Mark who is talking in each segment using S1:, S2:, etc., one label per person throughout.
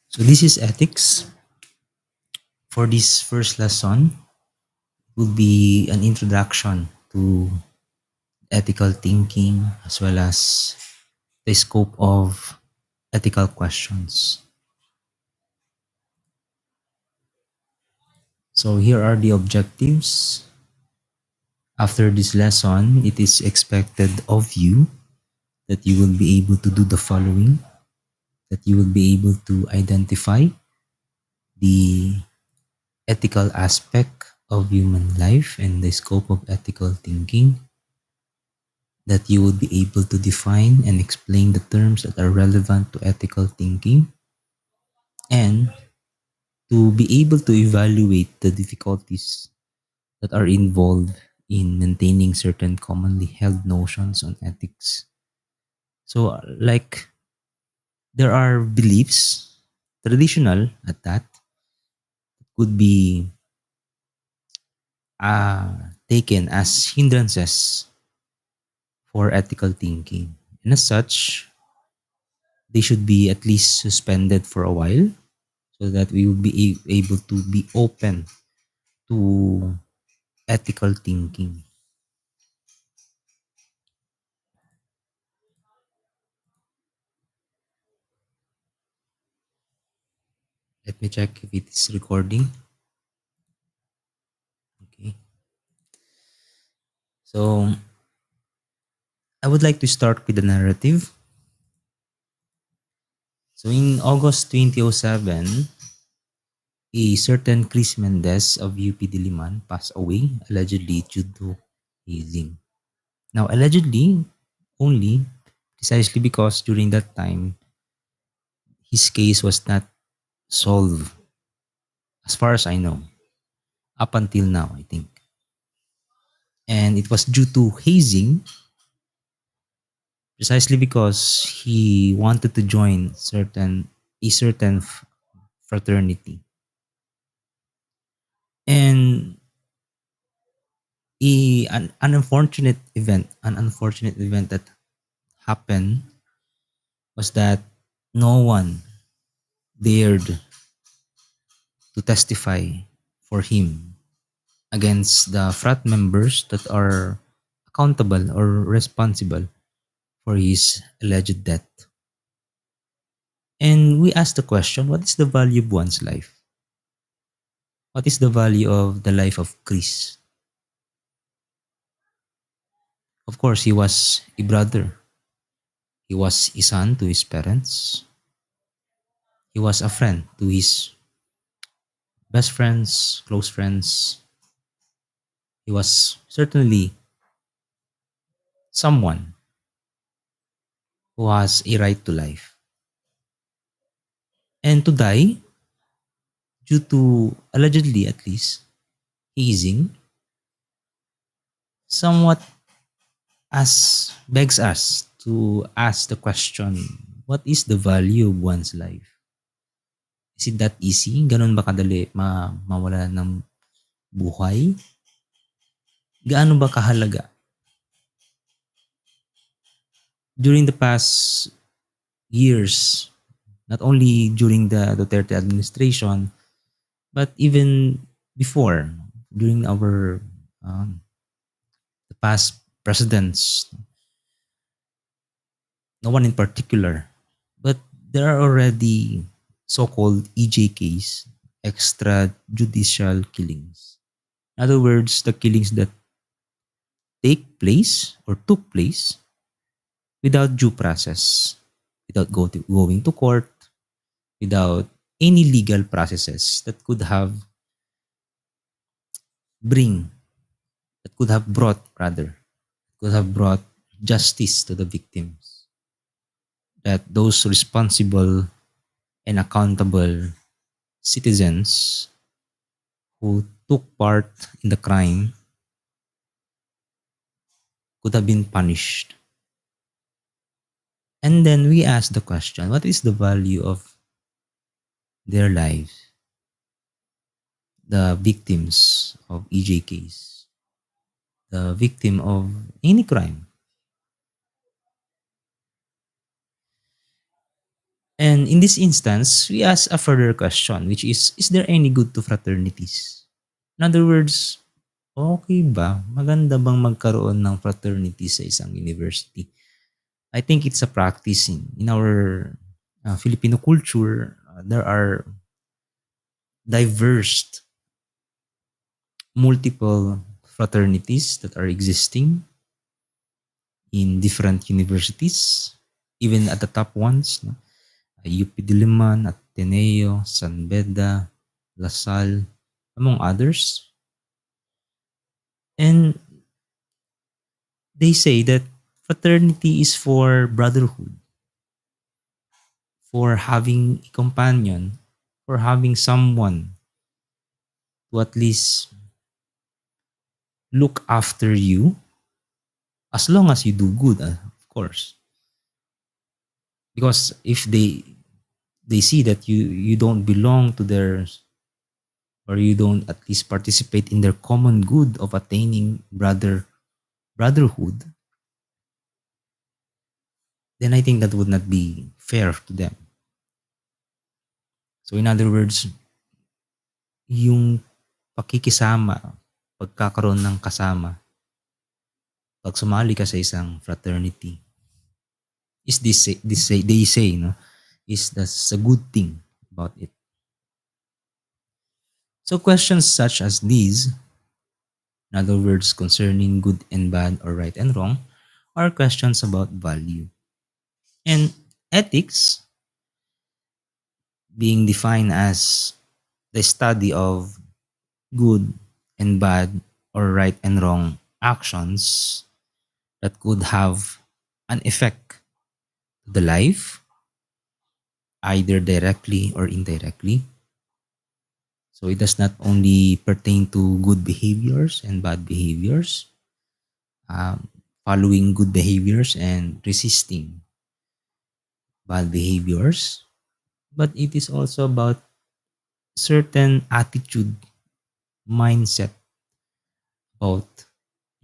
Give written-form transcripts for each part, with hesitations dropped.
S1: So this is ethics. For this first lesson will be an introduction to ethical thinking as well as the scope of ethical questions. So here are the objectives. After this lesson, it is expected of you that you will be able to do the following, that you will be able to identify the ethical aspect of human life and the scope of ethical thinking, that you will be able to define and explain the terms that are relevant to ethical thinking, and to be able to evaluate the difficulties that are involved in maintaining certain commonly held notions on ethics. So, like, there are beliefs, traditional at that, could be taken as hindrances for ethical thinking. And as such, they should be at least suspended for a while so that we will be able to be open to ethical thinking. Let me check if it is recording. Okay. So I would like to start with the narrative. So in August 2007, a certain Chris Mendez of UP Diliman passed away allegedly due to hazing. Now, allegedly only precisely because during that time his case was not solved, as far as I know, up until now, I think. And it was due to hazing precisely because he wanted to join certain fraternity. And an unfortunate event that happened was that no one dared to testify for him against the frat members that are accountable or responsible for his alleged death. And we asked the question, what is the value of one's life? What is the value of the life of Chris? Of course, he was a brother. He was a son to his parents. He was a friend to his best friends, close friends. He was certainly someone who has a right to life. And to die, due to allegedly at least, hazing, somewhat as begs us to ask the question, what is the value of one's life? Is it that easy? Ganun ba kadali mawala ng buhay? Gaano ba kahalaga? During the past years, not only during the Duterte administration, but even before, during our the past presidents, no one in particular, but there are already so-called EJKs, extrajudicial killings. In other words, the killings that take place or took place without due process, without going to court, without any legal processes that could have bring that could have brought rather could have brought justice to the victims, that those responsible and accountable citizens who took part in the crime could have been punished. And then we ask the question, what is the value of their lives, the victims of EJKs, the victim of any crime? And in this instance, we ask a further question, which is there any good to fraternities? In other words, okay ba? Maganda bang magkaroon ng fraternity sa isang university? I think it's a practice in our Filipino culture. There are diverse, multiple fraternities that are existing in different universities, even at the top ones. No? UP Diliman, Ateneo, San Beda, Lasal, among others. And they say that fraternity is for brotherhood, for having a companion, for having someone to at least look after you as long as you do good, of course. Because if they see that you don't belong to their, or you don't at least participate in their common good of attaining brotherhood, then I think that would not be fair to them. So in other words, yung pakikisama, pagkakaroon ng kasama, pag sumali ka sa isang fraternity, is they say, no, is that's a good thing about it. So questions such as these, in other words, concerning good and bad or right and wrong, are questions about value. And ethics, being defined as the study of good and bad or right and wrong actions that could have an effect to the life, either directly or indirectly. So it does not only pertain to good behaviors and bad behaviors, um, following good behaviors and resisting bad behaviors, but it is also about certain attitude, mindset about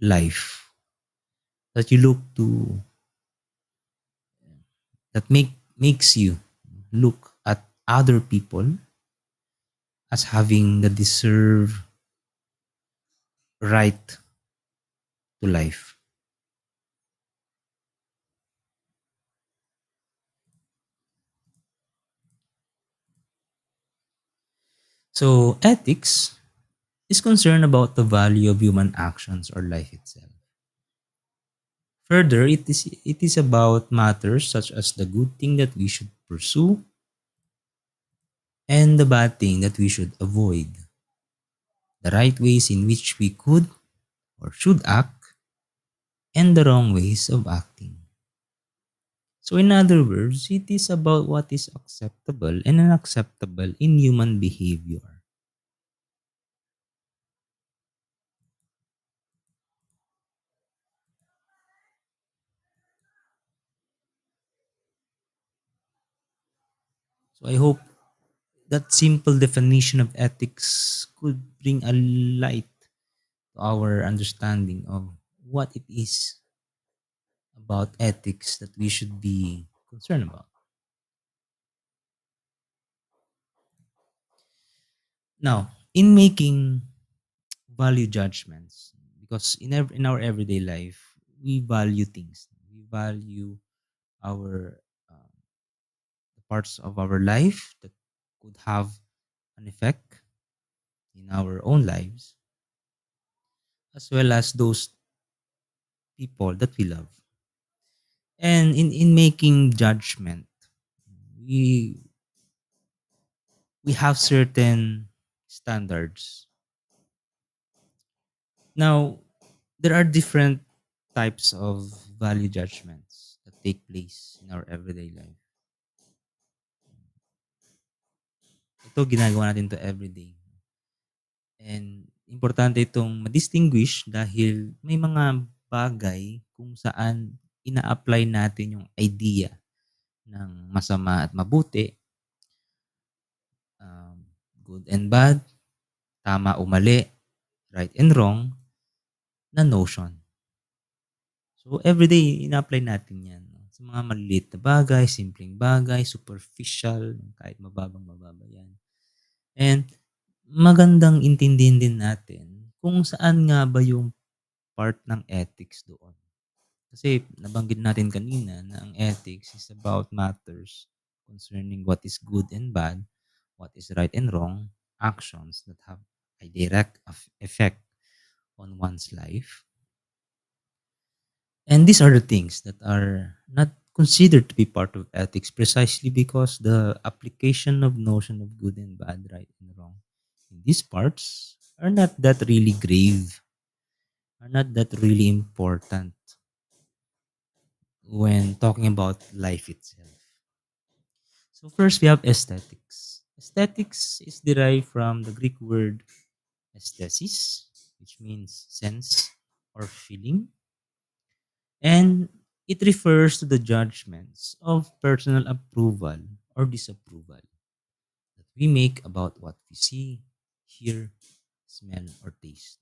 S1: life that you look to, that makes you look at other people as having the deserved right to life. So ethics is concerned about the value of human actions or life itself. Further, it is about matters such as the good thing that we should pursue and the bad thing that we should avoid, the right ways in which we could or should act, and the wrong ways of acting. So, in other words, it is about what is acceptable and unacceptable in human behavior. So, I hope that simple definition of ethics could bring a light to our understanding of what it is about ethics that we should be concerned about. Now, in making value judgments, because in our everyday life, we value things. We value our the parts of our life that could have an effect in our own lives, as well as those people that we love. And in making judgment, we we have certain standards. Now, there are different types of value judgments that take place in our everyday life. Ito, ginagawa natin to everyday. And importante itong ma-distinguish dahil may mga bagay kung saan ina-apply natin yung idea ng masama at mabuti, um, good and bad, tama o mali, right and wrong, na notion. So everyday ina-apply natin yan. Sa mga maliliit na bagay, simpleng bagay, superficial, kahit mababang-mababa yan. And magandang intindihin din natin kung saan nga ba yung part ng ethics doon. Kasi nabanggit natin kanina na ang ethics is about matters concerning what is good and bad, what is right and wrong, actions that have a direct effect on one's life. And these are the things that are not considered to be part of ethics precisely because the application of notion of good and bad, right and wrong in these parts are not that really grave, are not that really important when talking about life itself. So first we have aesthetics. Aesthetics is derived from the Greek word aesthesis, which means sense or feeling. And it refers to the judgments of personal approval or disapproval that we make about what we see, hear, smell, or taste.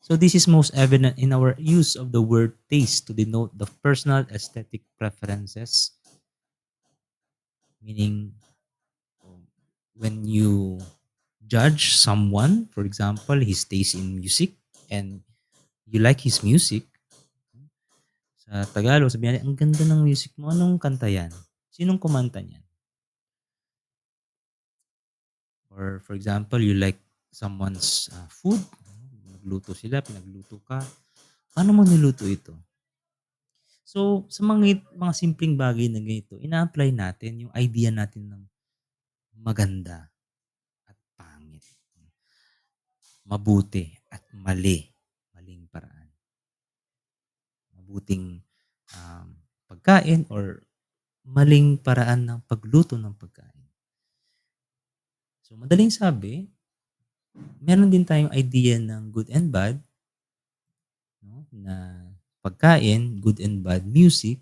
S1: So this is most evident in our use of the word taste to denote the personal aesthetic preferences, meaning when you judge someone, for example, his taste in music, and you like his music, sa Tagalog, sabihan natin, ang ganda ng music mo, anong kanta yan? Sinong kumanta niyan? Or for example, you like someone's food, nagluto sila, pinagluto ka, paano mo niluto ito? So, sa mga simpleng bagay na ganito, ina-apply natin yung idea natin ng maganda at pangit, mabuti at mali, maling paraan. Mabuting pagkain or maling paraan ng pagluto ng pagkain. So, madaling sabi, meron din tayong idea ng good and bad, no? Na pagkain, good and bad music,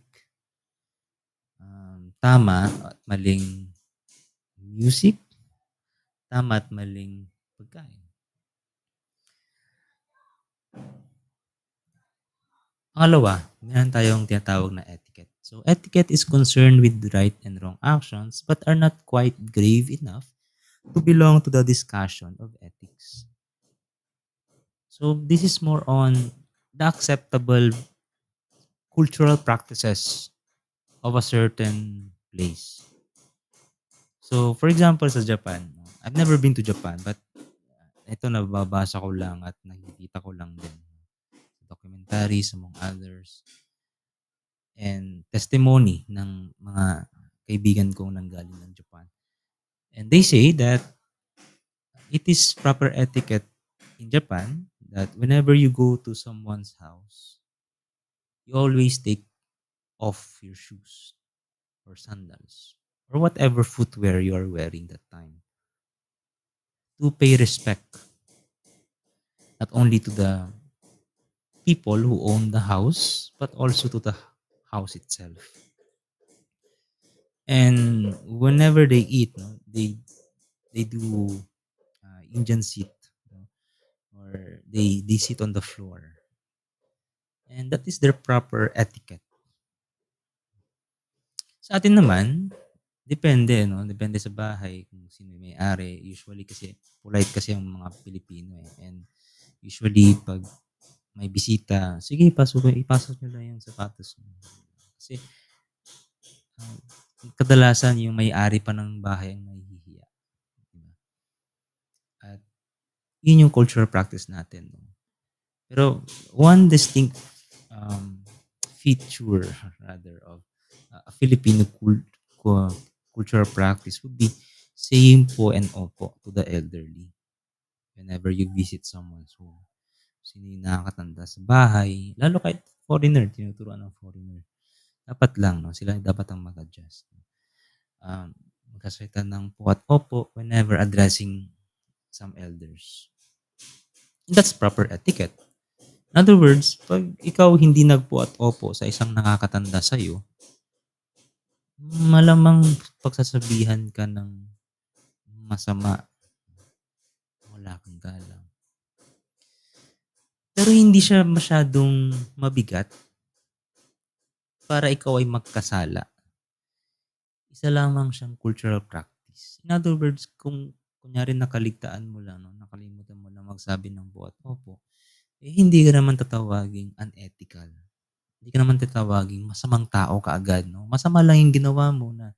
S1: tama at maling music, tama at maling pagkain. Pangalawa, meron tayong tinatawag na etiquette. So, etiquette is concerned with right and wrong actions but are not quite grave enough to belong to the discussion of ethics. So, this is more on the acceptable cultural practices of a certain place. So, for example, sa Japan, I've never been to Japan, but ito nababasa ko lang at nakikita ko lang din. Documentaries, among others, and testimony ng mga kaibigan kong nanggaling ng Japan. And they say that it is proper etiquette in Japan that whenever you go to someone's house, you always take off your shoes or sandals or whatever footwear you are wearing that time to pay respect not only to the people who own the house but also to the house itself. And whenever they eat, no, they do Indian sit, no, or they sit on the floor, and that is their proper etiquette. Sa atin naman, depende, no? Depende sa bahay kung sino yung may-ari. Usually kasi, polite kasi ang mga Pilipino eh. And usually, pag may bisita, sige, ipasok nyo lang yung sapatos nyo. Kasi, kadalasan yung may-ari pa ng bahay ang nahihiya. Diba? At yun yung cultural practice natin. No? Pero one distinct feature rather of a Filipino cultural practice would be saying po and opo to the elderly whenever you visit someone's home. Sino yung nakakatanda sa bahay, lalo kahit foreigner, tinuturuan ng foreigner. Dapat lang, no? Sila dapat ang mag-adjust. Magkasalita ng po at opo whenever addressing some elders. And that's proper etiquette. In other words, pag ikaw hindi nagpo at opo sa isang nakakatanda sa'yo, malamang pagsasabihan ka ng masama, wala kang galang. Pero hindi siya masyadong mabigat para ikaw ay magkasala, isa lamang siyang cultural practice. In other words, kung kunyari nakaligtaan mo lang, no, nakalimutan mo lang magsabi ng buhat opo, eh hindi ka naman tatawaging unethical. Hindi ka naman tatawaging masamang tao kaagad, no? Masama lang yung ginawa mo na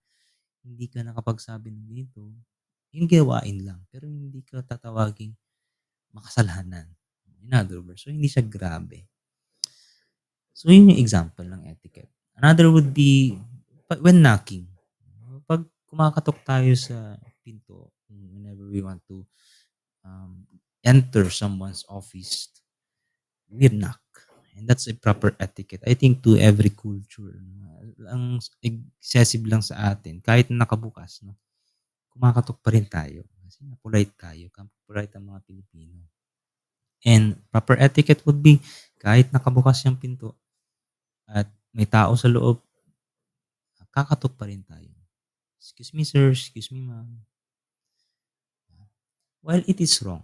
S1: hindi ka nakapagsabi ng ganito. Yung gawain lang, pero hindi ka tatawaging makasalanan. In other words, so hindi siya grabe. So yun yung example ng etiquette. Another would be when knocking. Pag kumakatok tayo sa pinto, whenever we want to um, enter someone's office, we knock. And that's a proper etiquette. I think to every culture. Ang excessive lang sa atin, kahit na nakabukas, no, kumakatok pa rin tayo. Kasi polite tayo. Polite ang mga Pilipino. And proper etiquette would be kahit nakabukas yung pinto at may tao sa loob, kakatok pa rin tayo. Excuse me, sir. Excuse me, ma'am. While it is wrong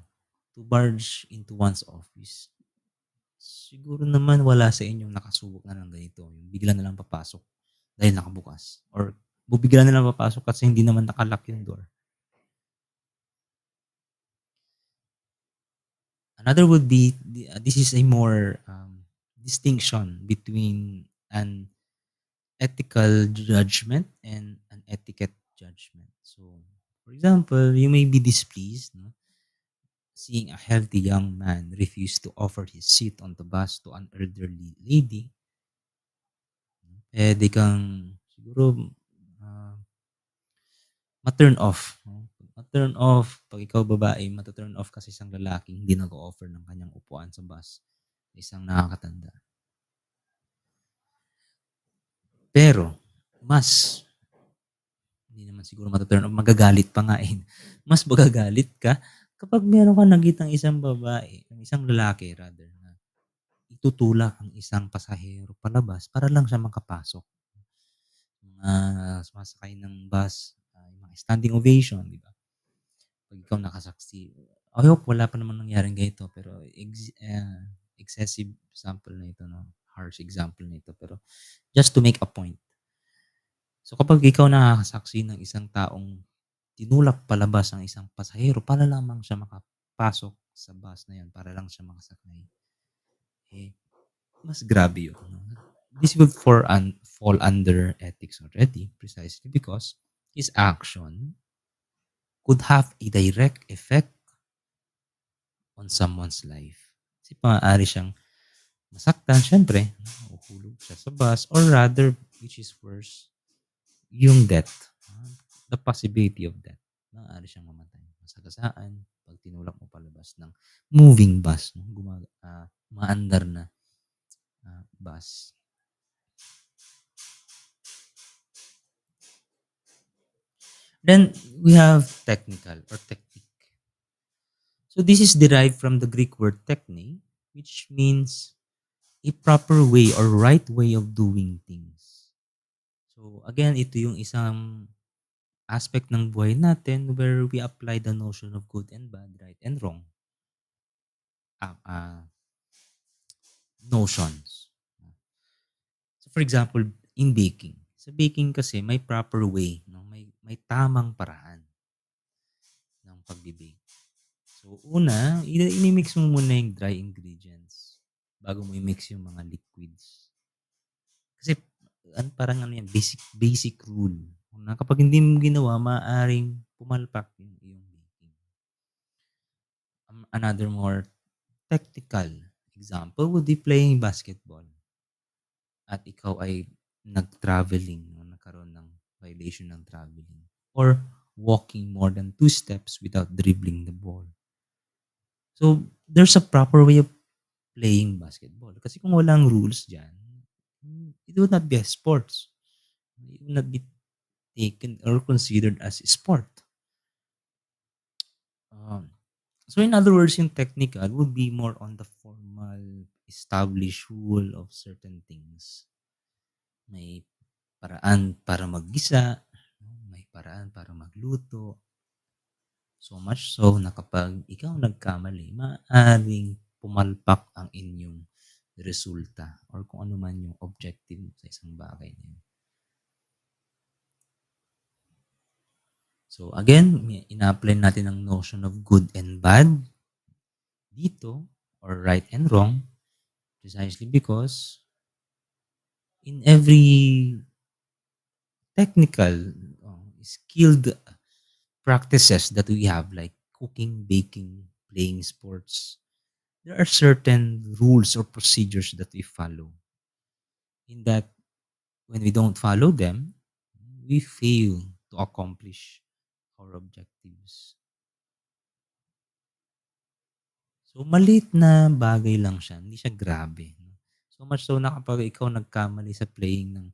S1: to barge into one's office, siguro naman wala sa inyong nakasubok na ng ganito. Yung bigla na lang papasok dahil nakabukas. Or bigla na lang papasok kasi hindi naman nakalock yung door. Another would be, this is a more distinction between an ethical judgment and an etiquette judgment. So, for example, you may be displeased, no, seeing a healthy young man refuse to offer his seat on the bus to an elderly lady. Puwede kang siguro, ah, ma-turn off, no? Ma-turn off 'pag ikaw babae, matu-turn off kasi isang lalaking hindi nag-o-offer ng kanyang upuan sa bus, isang nakakatanda. Pero mas hindi naman siguro matu-turn off, magagalit pa nga, eh. Mas magagalit ka kapag meron kang nakitang isang babae, isang lalaki rather, na itutulak ang isang pasahero palabas para lang siya makapasok. Mga sumasakay ng bus, yung mga standing ovation, 'di ba? 'Pag ikaw nakasaksi. I hope wala pa namang nangyaring ganito pero excessive sample na ito 'no, harsh example na ito pero just to make a point. So kapag ikaw nakakasaksi ng isang taong tinulak palabas ang isang pasahero para lamang siya makapasok sa bus na 'yon, para lang siya makasakay, eh, mas grabe 'yun 'no. This will fall under ethics already precisely because his action could have a direct effect on someone's life. Kasi maaari siyang masaktan siyempre, mahuhulog siya sa bus or rather, which is worse, yung death, the possibility of death. Maaari siyang mamatay, masagasaan 'pag tinulak mo palabas ng moving bus, umaandar na, bus. Then we have technical or technique. So this is derived from the Greek word techne, which means a proper way or right way of doing things. So again, ito yung isang aspect ng buhay natin where we apply the notion of good and bad, right and wrong ah, ah, notions. So for example, in baking. Sa baking kasi may proper way, no? May tamang paraan ng pagbe-bake. So una, ini-mix mo muna yung dry ingredients bago mo i-mix yung mga liquids. Kasi parang ano yan, basic rule na kapag hindi mo ginawa, maaaring pumalpak yung iyong baking. Another more technical example would be playing basketball. At ikaw ay nag-traveling, no, nagkaroon ng violation ng traveling. Or walking more than 2 steps without dribbling the ball. So, there's a proper way of playing basketball. Kasi kung walang rules dyan, it would not be a sports. It would not be taken or considered as a sport. So in other words, yung technical would be more on the formal, established rule of certain things. May paraan para maggisa, may paraan para magluto. So much so na kapag ikaw nagkamali, maaaring pumalpak ang inyong resulta or kung ano man yung objective mo sa isang bagay na yun. So again, ina-apply natin ang notion of good and bad dito, or right and wrong, precisely because in every technical, skilled practices that we have, like cooking, baking, playing sports, there are certain rules or procedures that we follow. In that, when we don't follow them, we fail to accomplish our objectives. So, maliit na bagay lang siya, hindi siya grabe. So much so na kapag ikaw nagkamali sa playing ng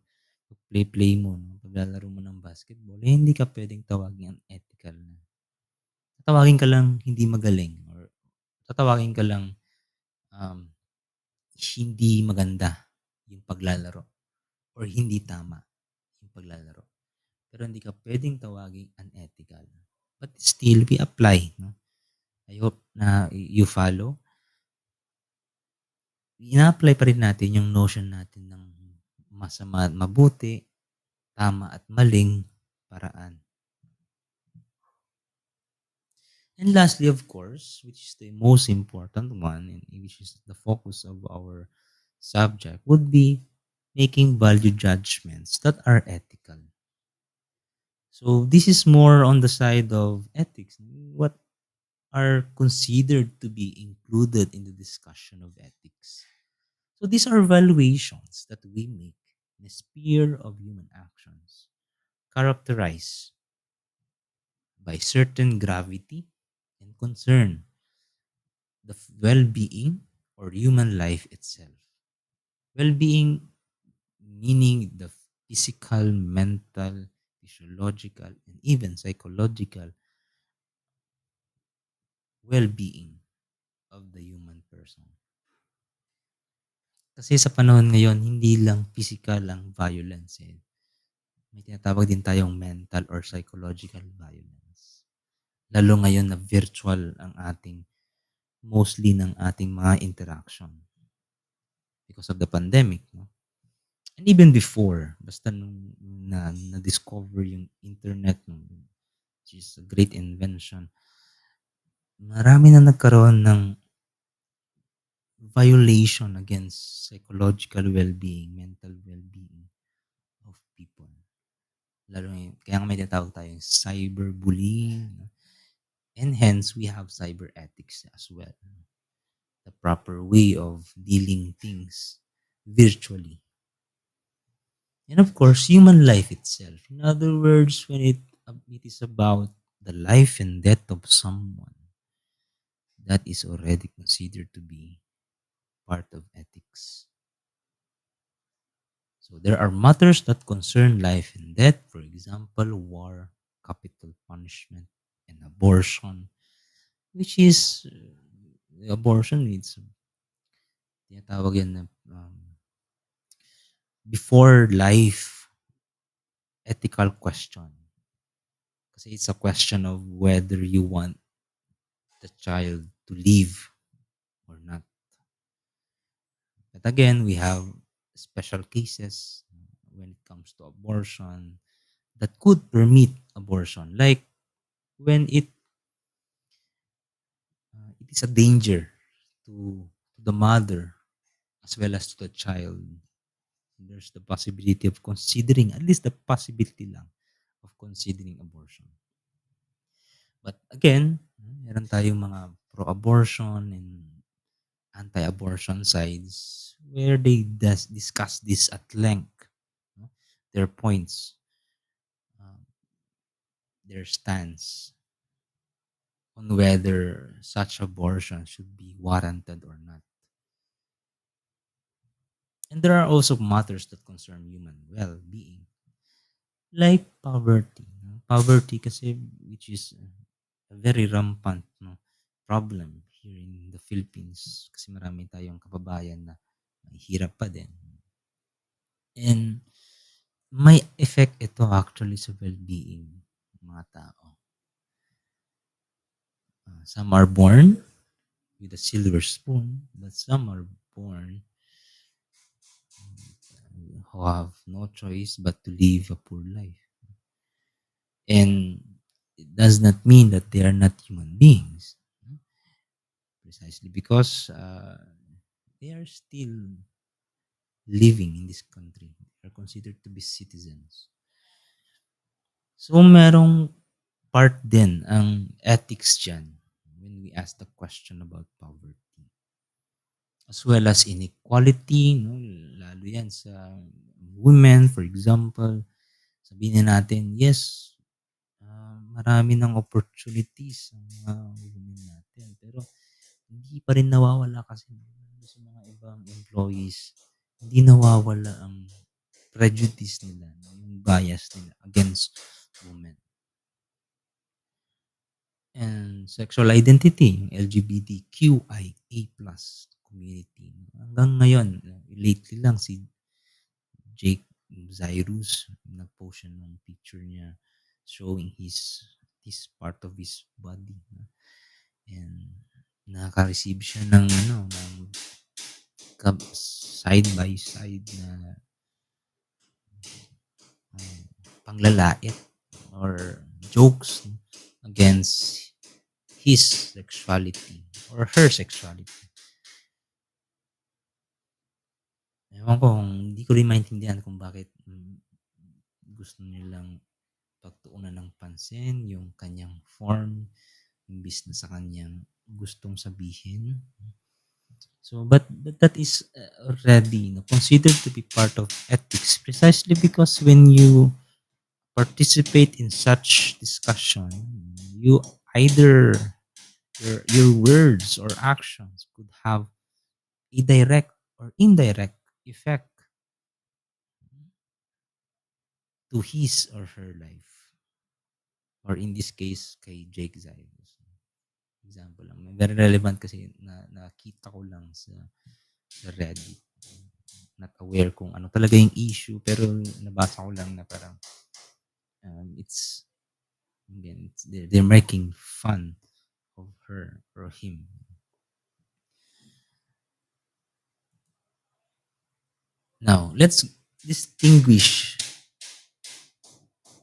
S1: play mo, no, paglalaro mo ng basketball, eh, hindi ka pwedeng tawagin unethical na. Tatawagin ka lang hindi magaling, or tatawagin ka lang um, hindi maganda yung paglalaro, or hindi tama yung paglalaro. Pero hindi ka pwedeng tawagin unethical. But still, we apply. No? I hope na you follow. Ina-apply pa rin natin yung notion natin ng masama at mabuti, tama at maling paraan. And lastly, of course, which is the most important one, and which is the focus of our subject, would be making value judgments that are ethical. So this is more on the side of ethics. What are considered to be included in the discussion of ethics? So these are valuations that we make in a sphere of human actions, characterized by certain gravity and concern the well-being or human life itself. Well-being meaning the physical, mental, physiological, and even psychological well-being of the human person. Kasi sa panahon ngayon, hindi lang physical ang violence. Eh. May tinatawag din tayong mental or psychological violence. Lalo ngayon na virtual ang ating, mostly ng ating mga interaction because of the pandemic. No? And even before, basta nung na-discover yung internet, which is a great invention, marami na nagkaroon ng violation against psychological well-being, mental well-being of people. Lalo ngayon, kaya nga may tinatawag tayong cyberbullying. And hence, we have cyber ethics as well. The proper way of dealing things virtually. And of course, human life itself. In other words, when it is about the life and death of someone, that is already considered to be part of ethics. So there are matters that concern life and death, for example, war, capital punishment, and abortion, which is abortion needs tinatawag yan na before life ethical question. Kasi it's a question of whether you want the child to live or not. But again, we have special cases when it comes to abortion that could permit abortion, like when it is a danger to the mother as well as to the child. There's the possibility of considering, at least the possibility lang, of considering abortion. But again, meron tayong mga pro-abortion and anti-abortion sides where they discuss this at length. Their points, their stance on whether such abortion should be warranted or not. And there are also matters that concern human well-being, like poverty. Poverty kasi, which is a very rampant problem here in the Philippines kasi marami tayong kababayan na mahihirap pa din. And may effect ito actually sa well-being ng mga tao. Some are born with a silver spoon, but some are born who have no choice but to live a poor life. And it does not mean that they are not human beings, precisely because they are still living in this country. They are considered to be citizens. So, merong part din ang ethics dyan when we ask the question about poverty. As well as inequality, no? Lalo yan sa women, for example. Sabihin natin, yes, marami ng opportunities ang mga women natin. Pero hindi pa rin nawawala kasi sa mga ibang employees, hindi nawawala ang prejudice nila, yung bias nila against women. And sexual identity, yung LGBTQIA+ community. Hanggang ngayon, lately lang si Jake Zyrus, nag-post siya ng picture niya showing his part of his body. And nakaka-receive siya ng side by side na panglalait or jokes against his sexuality or her sexuality. Ewan ko, hindi ko rin maintindihan kung bakit gusto nilang pagtuunan ng pansin yung kanyang form imbis na sa kanyang gustong sabihin. So, but that is already considered to be part of ethics precisely because when you participate in such discussion, you either your words or actions could have a direct or indirect effect to his or her life. Or in this case, kay Jake Zyrus. Example lang. Very relevant kasi nakita ko lang sa Reddit. Not aware kung ano talaga yung issue, pero nabasa ko lang na parang they're making fun of her or him. Now, let's distinguish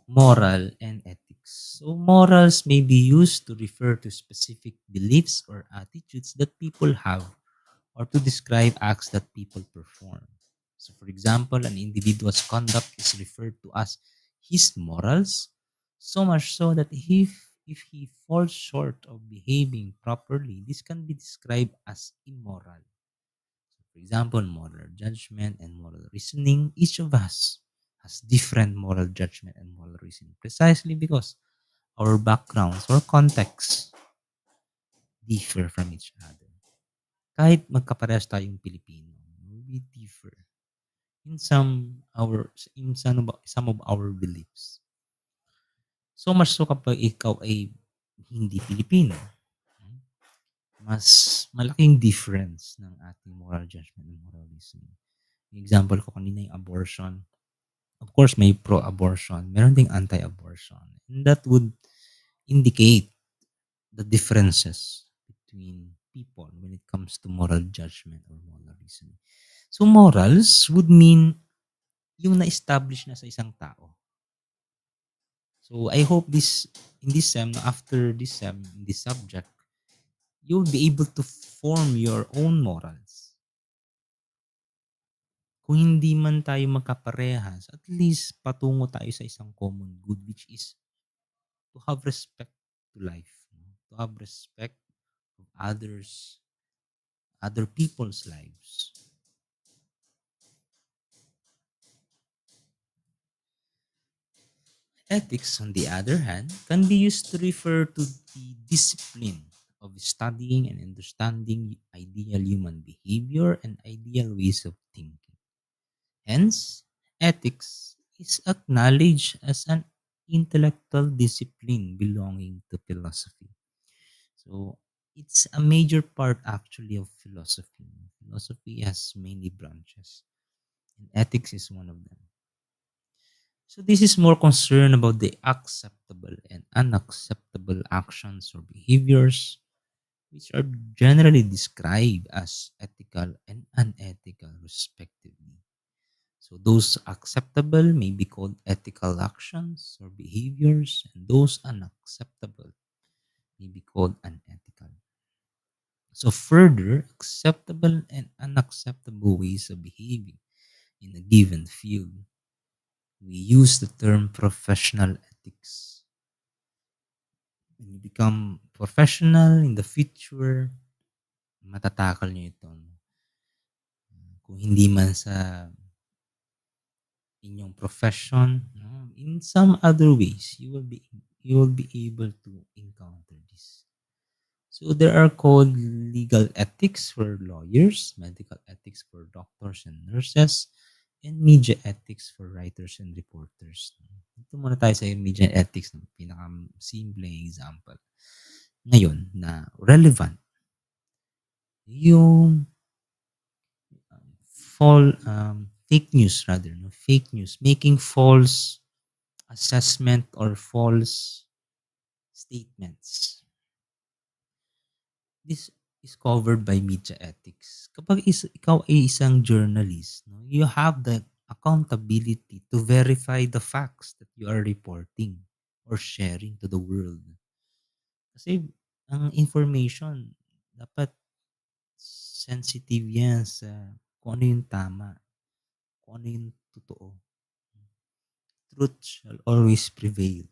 S1: moral and ethics. So, morals may be used to refer to specific beliefs or attitudes that people have or to describe acts that people perform. So, for example, an individual's conduct is referred to as his morals, so much so that if he falls short of behaving properly, this can be described as immoral. For example, moral judgment and moral reasoning, each of us has different moral judgment and moral reasoning precisely because our backgrounds or contexts differ from each other. Kahit magkaparehas tayong Pilipino, we differ in some of our beliefs. So much so kapag ikaw ay hindi Pilipino, mas malaking difference ng ating moral judgment and moral reasoning. Example ko kanina yung abortion. Of course, may pro-abortion. Meron ding anti-abortion. And that would indicate the differences between people when it comes to moral judgment or moral reasoning. So, morals would mean yung na-establish na sa isang tao. So, I hope after this sem, in this subject, you'll be able to form your own morals. Kung hindi man tayo magkaparehas, at least patungo tayo sa isang common good, which is to have respect to life, to have respect of other people's lives. Ethics, on the other hand, can be used to refer to the discipline of studying and understanding ideal human behavior and ideal ways of thinking. Hence, ethics is acknowledged as an intellectual discipline belonging to philosophy. So, it's a major part actually of philosophy. Philosophy has many branches, and ethics is one of them. So, this is more concerned about the acceptable and unacceptable actions or behaviors, which are generally described as ethical and unethical, respectively. So those acceptable may be called ethical actions or behaviors, and those unacceptable may be called unethical. So further, acceptable and unacceptable ways of behaving in a given field. We use the term professional ethics. When you become professional in the future, matatakal nyo ito. Kung hindi man sa inyong profession, no, in some other ways, you will be able to encounter this. So there are called legal ethics for lawyers, medical ethics for doctors and nurses, and media ethics for writers and reporters. Ito muna tayo sa media ethics, ng pinaka-simpleng example. Ngayon, na relevant, yung fake news rather, no? Fake news, making false assessment or false statements. This is covered by media ethics. Kapag ikaw ay isang journalist, no, you have the accountability to verify the facts that you are reporting or sharing to the world. Kasi ang information, dapat sensitive yan sa kung ano yung tama, kung ano yung totoo. Truth shall always prevail.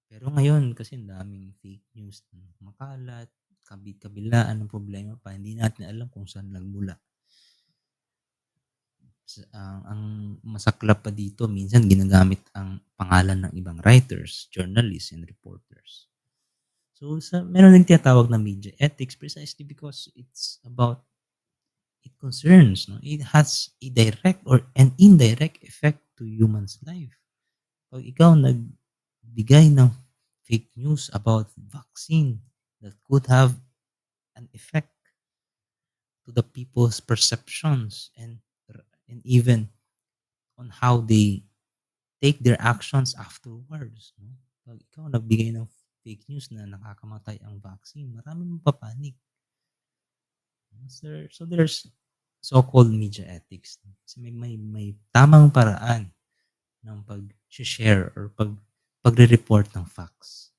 S1: Pero ngayon, kasi ang daming fake news na makalat, kabilaan ng problema pa, hindi natin alam kung saan nagmula. Ang masaklap pa dito, minsan ginagamit ang pangalan ng ibang writers, journalists, and reporters. So, meron din tinatawag na media ethics precisely because it concerns, no? It has a direct or an indirect effect to human's life. Pag ikaw nagbigay ng fake news about vaccine that could have an effect to the people's perceptions and even on how they take their actions afterwards. No? Pag ikaw nagbigay ng fake news na nakakamatay ang vaccine, maraming mapapanik. So there's so-called media ethics. So may tamang paraan ng pag-share or pagre-report ng facts.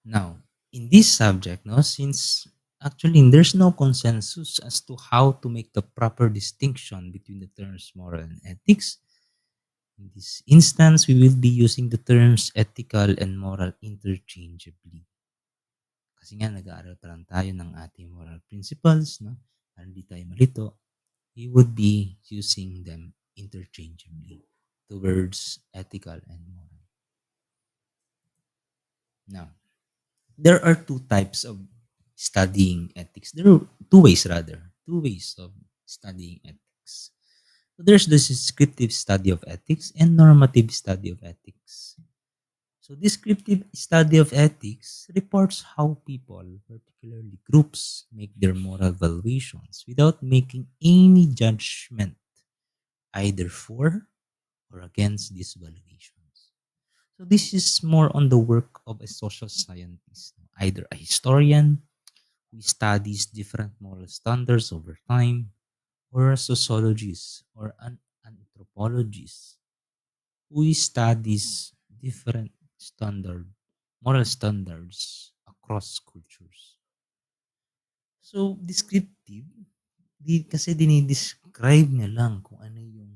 S1: Now, in this subject, no, since actually there's no consensus as to how to make the proper distinction between the terms moral and ethics, in this instance, we will be using the terms ethical and moral interchangeably. Kasi nga, nag-aaral pa lang tayo ng ating moral principles, no? Para hindi tayo malito, we would be using them interchangeably, the words ethical and moral. Now, there are two types of studying ethics. There are two ways of studying ethics. So there's the descriptive study of ethics and normative study of ethics. So descriptive study of ethics reports how people, particularly groups, make their moral valuations without making any judgment either for or against these valuations. So this is more on the work of a social scientist, either a historian who studies different moral standards over time, or a sociologist or an anthropologist who studies different moral standards across cultures. So, descriptive, kasi dinidescribe niya lang kung ano yung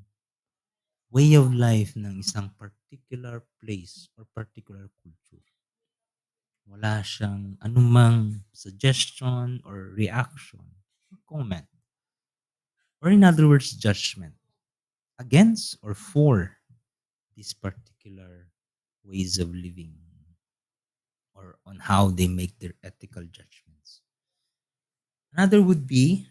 S1: way of life ng isang particular place or particular culture. Wala siyang anumang suggestion or reaction or comment. Or in other words, judgment against or for these particular ways of living or on how they make their ethical judgments. Another way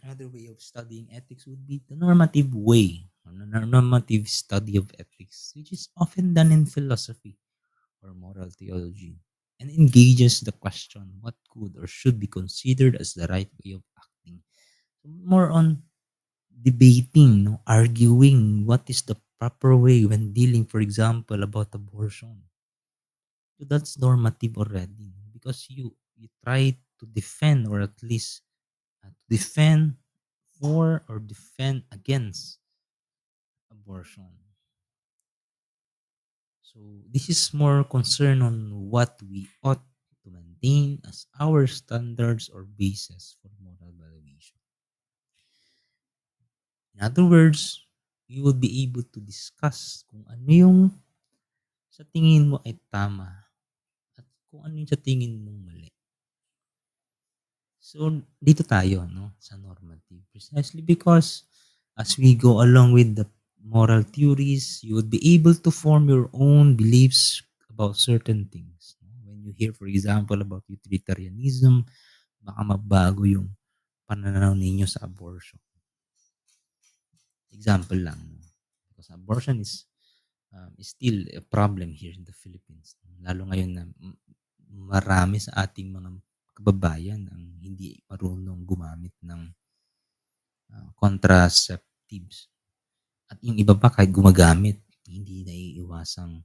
S1: of studying ethics would be the normative way, or the normative study of ethics, which is often done in philosophy or moral theology, and engages the question what could or should be considered as the right way of acting. So more on debating, no, arguing what is the proper way when dealing, for example, about abortion. So that's normative already because you try to defend or at least defend for or defend against abortion. So this is more concerned on what we ought to maintain as our standards or basis for moral valuation. In other words, we will be able to discuss kung ano yung sa tingin mo ay tama at kung ano yung sa tingin mong mali. So, dito tayo, no, sa normative. Precisely because as we go along with the moral theories, you would be able to form your own beliefs about certain things. When you hear, for example, about utilitarianism, baka mabago yung pananaw ninyo sa abortion. Example lang. No? Because abortion is still a problem here in the Philippines. Lalo ngayon na marami sa ating mga kababayan ang hindi marunong gumamit ng contraceptives. At yung iba pa kahit gumagamit, hindi naiiwasang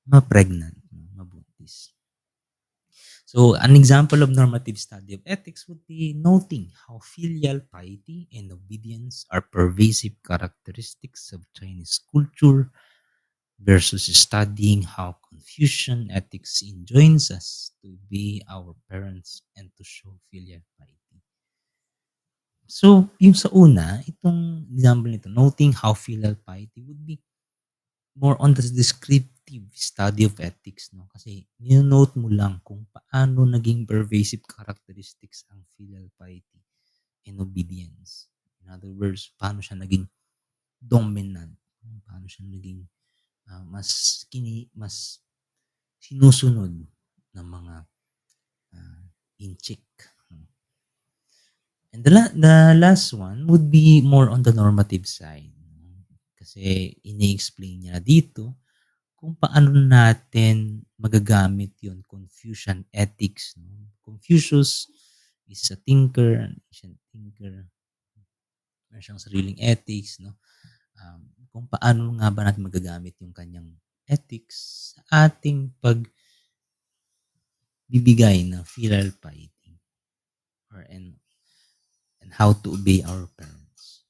S1: ma-pregnant, mabuntis. So, an example of normative study of ethics would be noting how filial piety and obedience are pervasive characteristics of Chinese culture versus studying how Confucian ethics enjoins us to obey our parents and to show filial piety. So, yung sa una, itong example nito, noting how filial piety would be more on the descriptive study of ethics, no? Kasi nino-note mo lang kung paano naging pervasive characteristics ang filial piety and obedience. In other words, paano siya naging dominant, paano siya naging mas sinusunod ng mga inchik. And the last one would be more on the normative side. Kasi ini-explain niya dito kung paano natin magagamit yung Confucian ethics. No? Confucius is a thinker, an ancient thinker. Meron siyang sariling ethics. No? Kung paano nga ba natin magagamit yung kanyang ethics sa ating pagbibigay ng filial piety and how to obey our parents.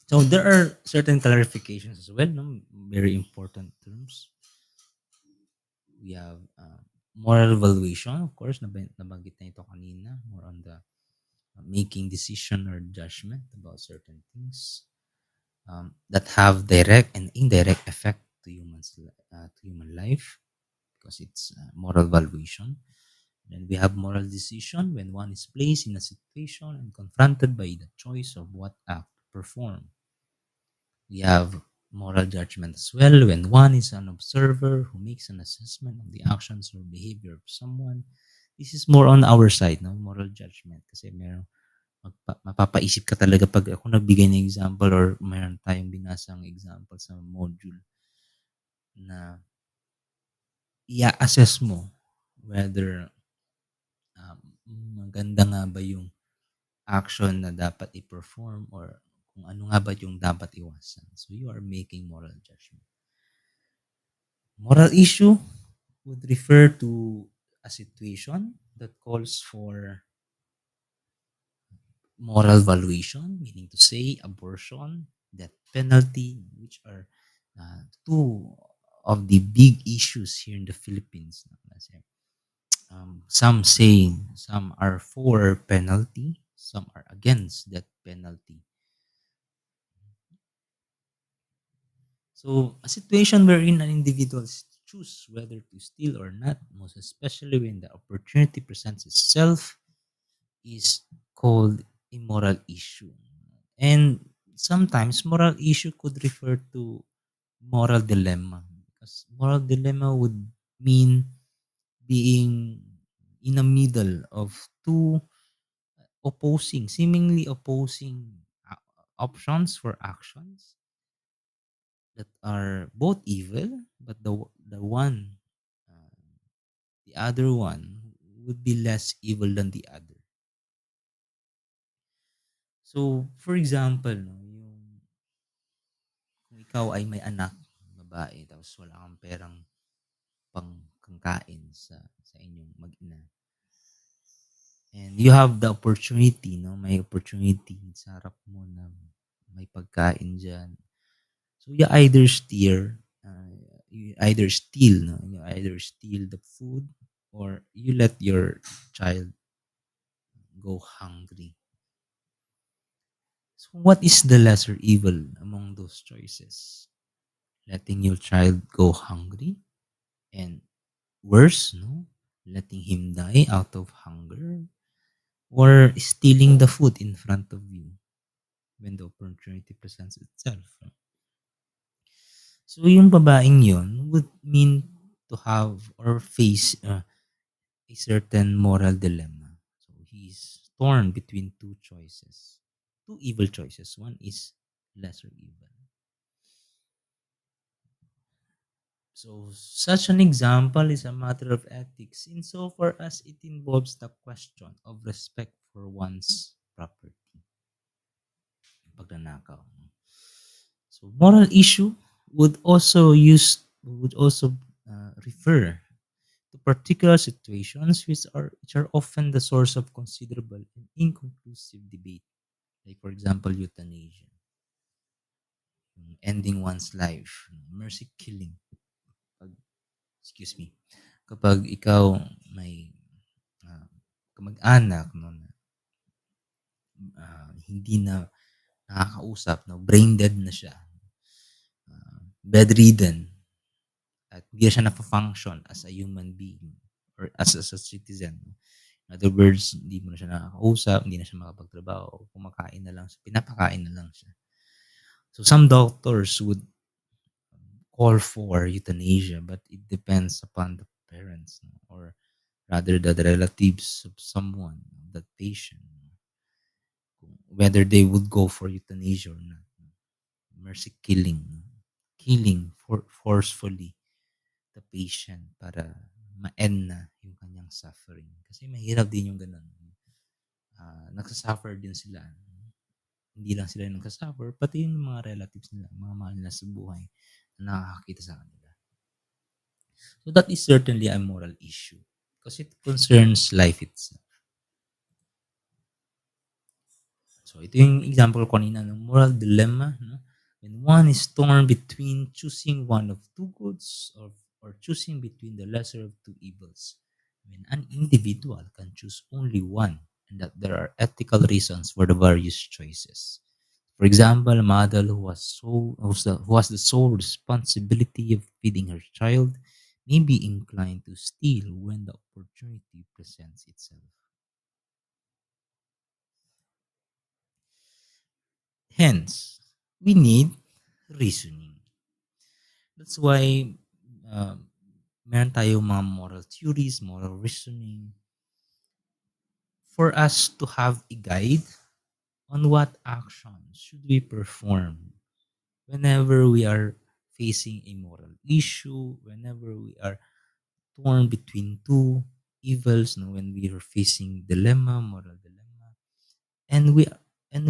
S1: So there are certain clarifications as well, no? Very important terms. We have moral evaluation, of course, nabanggit na ito kanina, more on the making decision or judgment about certain things that have direct and indirect effect to human life, because it's moral evaluation. Then we have moral decision when one is placed in a situation and confronted by the choice of what act to perform. We have moral judgment as well when one is an observer who makes an assessment of the actions or behavior of someone. This is more on our side, no? Moral judgment. Kasi meron, mapapaisip ka talaga pag ako nagbigay ng example or meron tayong binasang example sa module na i-assess mo whether maganda nga ba yung action na dapat i-perform or kung ano nga ba yung dapat iwasan. So you are making moral judgment. Moral issue would refer to a situation that calls for moral valuation, meaning to say abortion, death penalty, which are two of the big issues here in the Philippines. Some are for penalty, some are against death penalty. So, a situation wherein an individual choose whether to steal or not, most especially when the opportunity presents itself, is called a moral issue. And sometimes moral issue could refer to moral dilemma, because moral dilemma would mean being in the middle of two seemingly opposing options for actions that are both evil, but the other one would be less evil than the other. So, for example, no, kung ikaw ay may anak, babae, tapos wala kang perang pangkain sa inyong mag-ina. And you have the opportunity, no? May opportunity sa harap mo na may pagkain diyan. So you either steal, no? You either steal the food or you let your child go hungry. So what is the lesser evil among those choices? Letting your child go hungry, and worse, no? Letting him die out of hunger, or stealing the food in front of you when the opportunity presents itself. So yung babaeng yon would mean to have or face a certain moral dilemma. So he's torn between two choices, two evil choices. One is lesser evil. So such an example is a matter of ethics insofar as it involves the question of respect for one's property. Pagnanakaw. So moral issue would also refer to particular situations which are often the source of considerable and inconclusive debate. Like for example, euthanasia, ending one's life, mercy killing. Pag, excuse me. Kapag ikaw may ah, kamag-anak no, na hindi na nakakausap, no, brain dead na siya, bedridden, at hindi siya na-function as a human being or as a citizen. In other words, hindi mo na siya nakakausap, hindi na siya makapagtrabaho, kumakain na lang siya, pinapakain na lang siya. So some doctors would call for euthanasia, but it depends upon the parents, no? Or rather the relatives of someone, that patient, whether they would go for euthanasia or not. Mercy killing, forcefully the patient para ma-end na yung kanyang suffering. Kasi mahirap din yung ganun. Nagsasuffer din sila. Hindi lang sila yung nagsasuffer, pati yung mga relatives nila, mga mahal nila sa buhay na nakakakita sa kanila. So that is certainly a moral issue because it concerns life itself. So ito yung example ko kanina ng moral dilemma. No? When one is torn between choosing one of two goods or choosing between the lesser of two evils. When an individual can choose only one and that there are ethical reasons for the various choices. For example, a mother who has the sole responsibility of feeding her child may be inclined to steal when the opportunity presents itself. Hence, we need reasoning. That's why meron tayong mga moral theories, moral reasoning, for us to have a guide on what actions should we perform whenever we are facing a moral issue, whenever we are torn between two evils, no, when we are facing dilemma, moral dilemma, and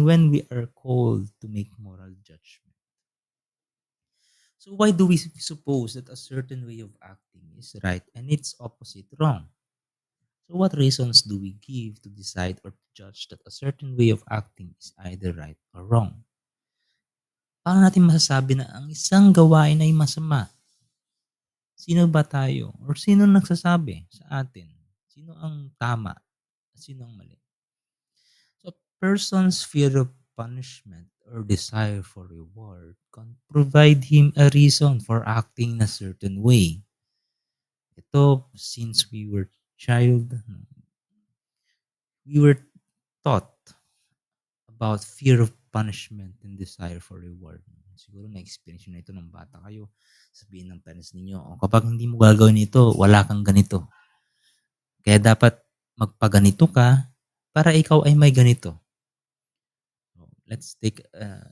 S1: when we are called to make moral judgment. So why do we suppose that a certain way of acting is right and its opposite wrong? So what reasons do we give to decide or to judge that a certain way of acting is either right or wrong? Paano natin masasabi na ang isang gawain ay masama? Sino ba tayo? Or sino nagsasabi sa atin? Sino ang tama? Sino ang mali? So a person's fear of punishment or desire for reward can provide him a reason for acting in a certain way. Ito, since we were child, we were taught about fear of punishment and desire for reward. Siguro na-experience nyo na ito ng bata kayo. Sabihin ng parents ninyo, oh, kapag hindi mo gagawin ito, wala kang ganito. Kaya dapat magpaganito ka para ikaw ay may ganito. Let's take a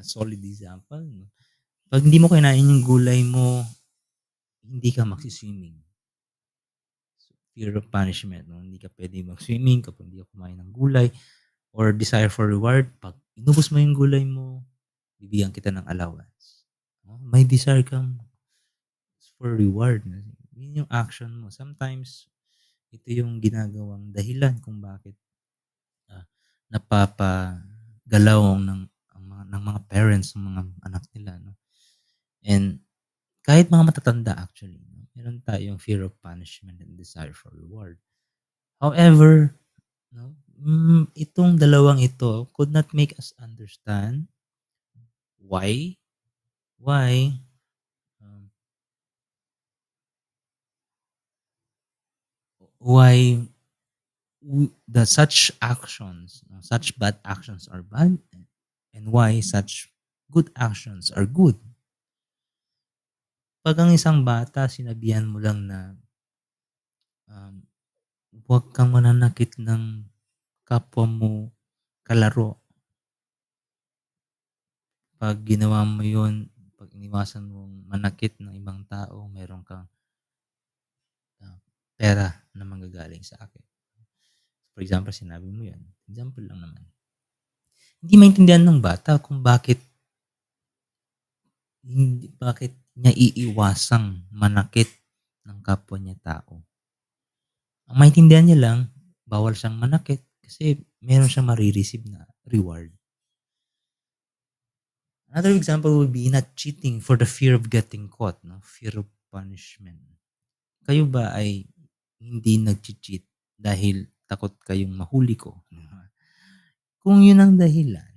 S1: solid example. Pag hindi mo kinain yung gulay mo, hindi ka magsiswimming. So, fear of punishment. No? Hindi ka pwede mag-swimming kapag hindi ka kumain ng gulay. Or desire for reward, pag inubos mo yung gulay mo, bibigyan kita ng allowance. May desire kang for reward. Yun yung action mo. Sometimes, Ito yung ginagawang dahilan kung bakit ah, napapagalaw ng mga parents ng mga anak nila, no? And kahit mga matatanda actually, no, meron tayong fear of punishment and desire for reward. However, no, itong dalawang ito could not make us understand why um, why the such actions, such bad actions are bad, and why such good actions are good. Pag ang isang bata sinabihan mo lang na um, huwag kang mananakit ng kapwa mo kalaro. Pag ginawa mo yun, pag iniwasan mong manakit ng ibang tao, meron kang pera na manggagaling sa akin. For example, sinabi mo yun. Example lang naman. Hindi maintindihan ng bata kung bakit niya iiwasang manakit ng kapwa niya tao. Ang maintindihan niya lang, bawal siyang manakit kasi meron siyang marireceive na reward. Another example would be not cheating for the fear of getting caught, no? Fear of punishment. Kayo ba ay hindi nag-cheat dahil takot kayong mahuli ko? Kung yun ang dahilan,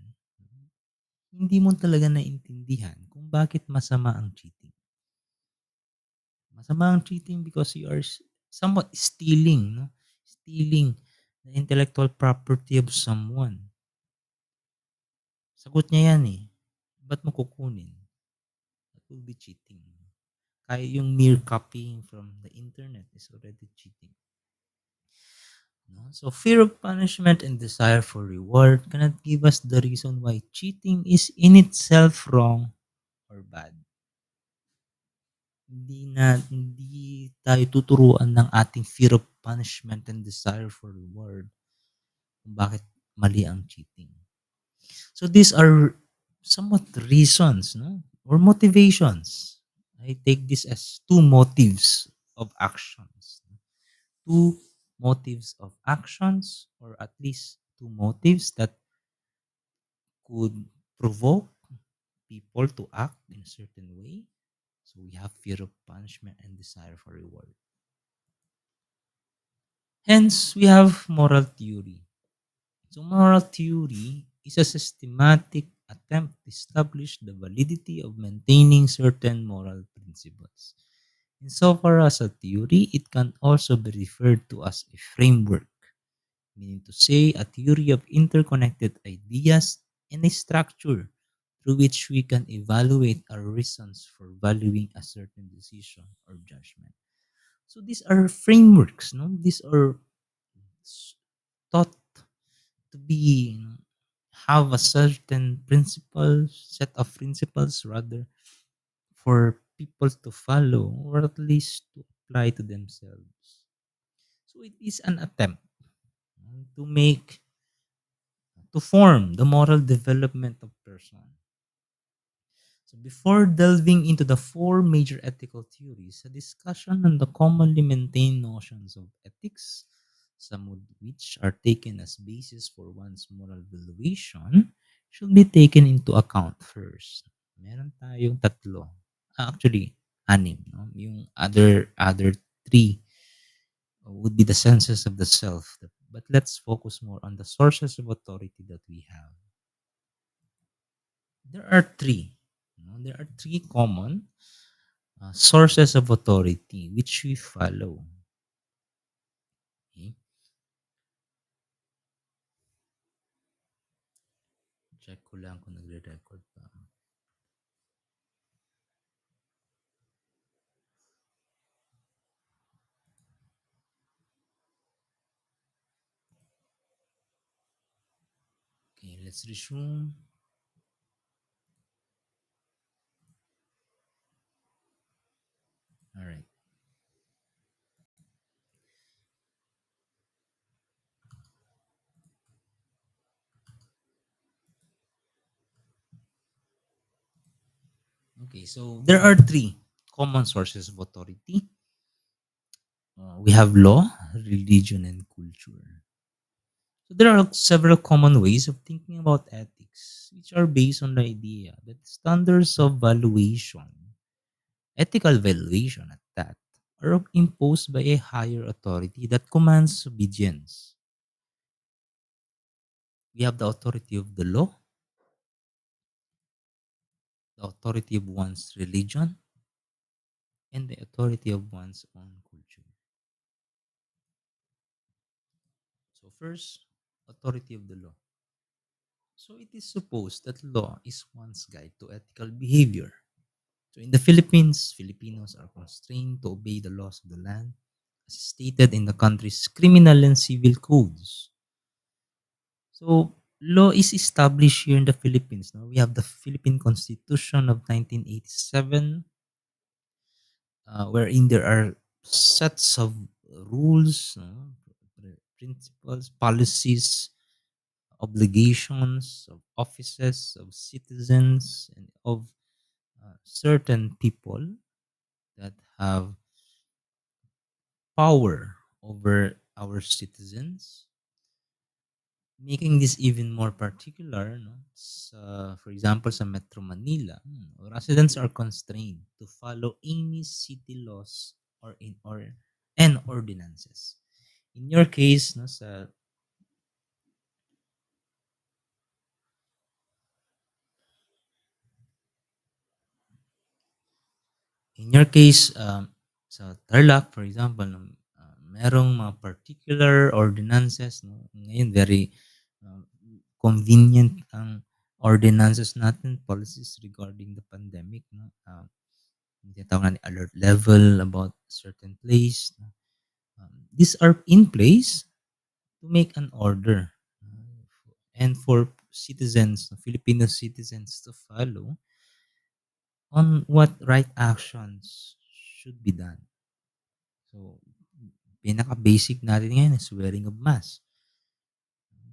S1: hindi mo talaga naintindihan kung bakit masama ang cheating. Masama ang cheating because you are somewhat stealing, no? Stealing the intellectual property of someone. Sagot niya yan eh. Ba't mo kukunin? That will be cheating. Kaya yung mere copying from the internet is already cheating. No? So fear of punishment and desire for reward cannot give us the reason why cheating is in itself wrong or bad. Hindi tayo tuturuan ng ating fear of punishment and desire for reward kung bakit mali ang cheating. So these are somewhat reasons, no? Or motivations. I take this as two motives of actions. Two motives of actions, or at least two motives that could provoke people to act in a certain way. So we have fear of punishment and desire for reward. Hence, we have moral theory. So moral theory is a systematic attempt to establish the validity of maintaining certain moral principles. Insofar as a theory, it can also be referred to as a framework, meaning to say a theory of interconnected ideas and a structure through which we can evaluate our reasons for valuing a certain decision or judgment. So these are frameworks, no? These are taught to be have a certain set of principles rather, for people to follow or at least to apply to themselves. So it is an attempt to make to form the moral development of person. So before delving into the four major ethical theories, a discussion on the commonly maintained notions of ethics, some of which are taken as basis for one's moral valuation, should be taken into account first. Meron tayong tatlo. Actually, anim. No? Yung other three would be the senses of the self. But let's focus more on the sources of authority that we have. There are three. No? There are three common sources of authority which we follow. Okay? Check ko lang kung nagre-record pa. Okay, let's resume. All right. Okay, so there are three common sources of authority. We have law, religion, and culture. So there are several common ways of thinking about ethics, which are based on the idea that standards of valuation, ethical valuation at that, are imposed by a higher authority that commands obedience. We have the authority of the law, the authority of one's religion, and the authority of one's own culture. So first, authority of the law. So it is supposed that law is one's guide to ethical behavior. So in the Philippines, Filipinos are constrained to obey the laws of the land as stated in the country's criminal and civil codes. So law is established here in the Philippines. Now we have the Philippine Constitution of 1987, wherein there are sets of rules, principles, policies, obligations of offices, of citizens, and of certain people that have power over our citizens, making this even more particular. No? For example, sa Metro Manila, residents are constrained to follow any city laws or and ordinances. In your case, no, in your case, sa Tarlac, for example, no, merong mga particular ordinances. No? Ngayon, very uh, convenient ang ordinances natin, policies regarding the pandemic. No? Yung tinatawag na alert level about certain place. No? These are in place to make an order and for citizens, Filipino citizens to follow on what right actions should be done. So, pinaka-basic natin ngayon is wearing of mask.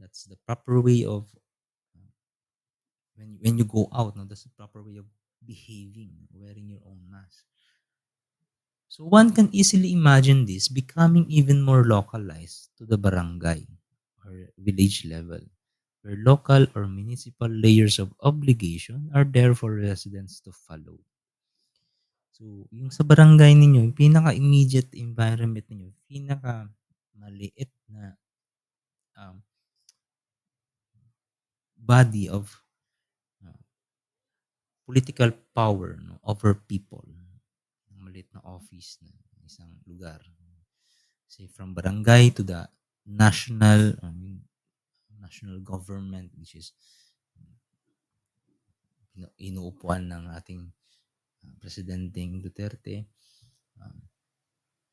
S1: That's the proper way of when you go out. No, that's the proper way of behaving, wearing your own mask. So one can easily imagine this becoming even more localized to the barangay or village level, where local or municipal layers of obligation are there for residents to follow. So, yung sa barangay ninyo, yung pinaka-immediate environment ninyo, pinaka-maliit na um, body of uh, political power, no, over people. Yung maliit na office na isang lugar. Say from barangay to the national government, which is inuupuan ng ating Presidenteng Duterte. Um,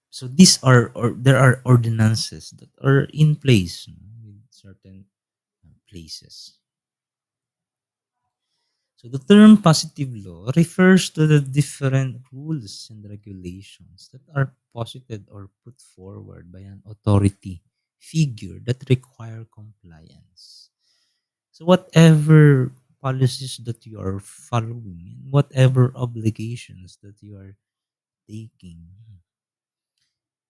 S1: so these are, or there are ordinances that are in place, no, with certain places. So the term positive law refers to the different rules and regulations that are posited or put forward by an authority figure that require compliance. So whatever policies that you are following, and whatever obligations that you are taking,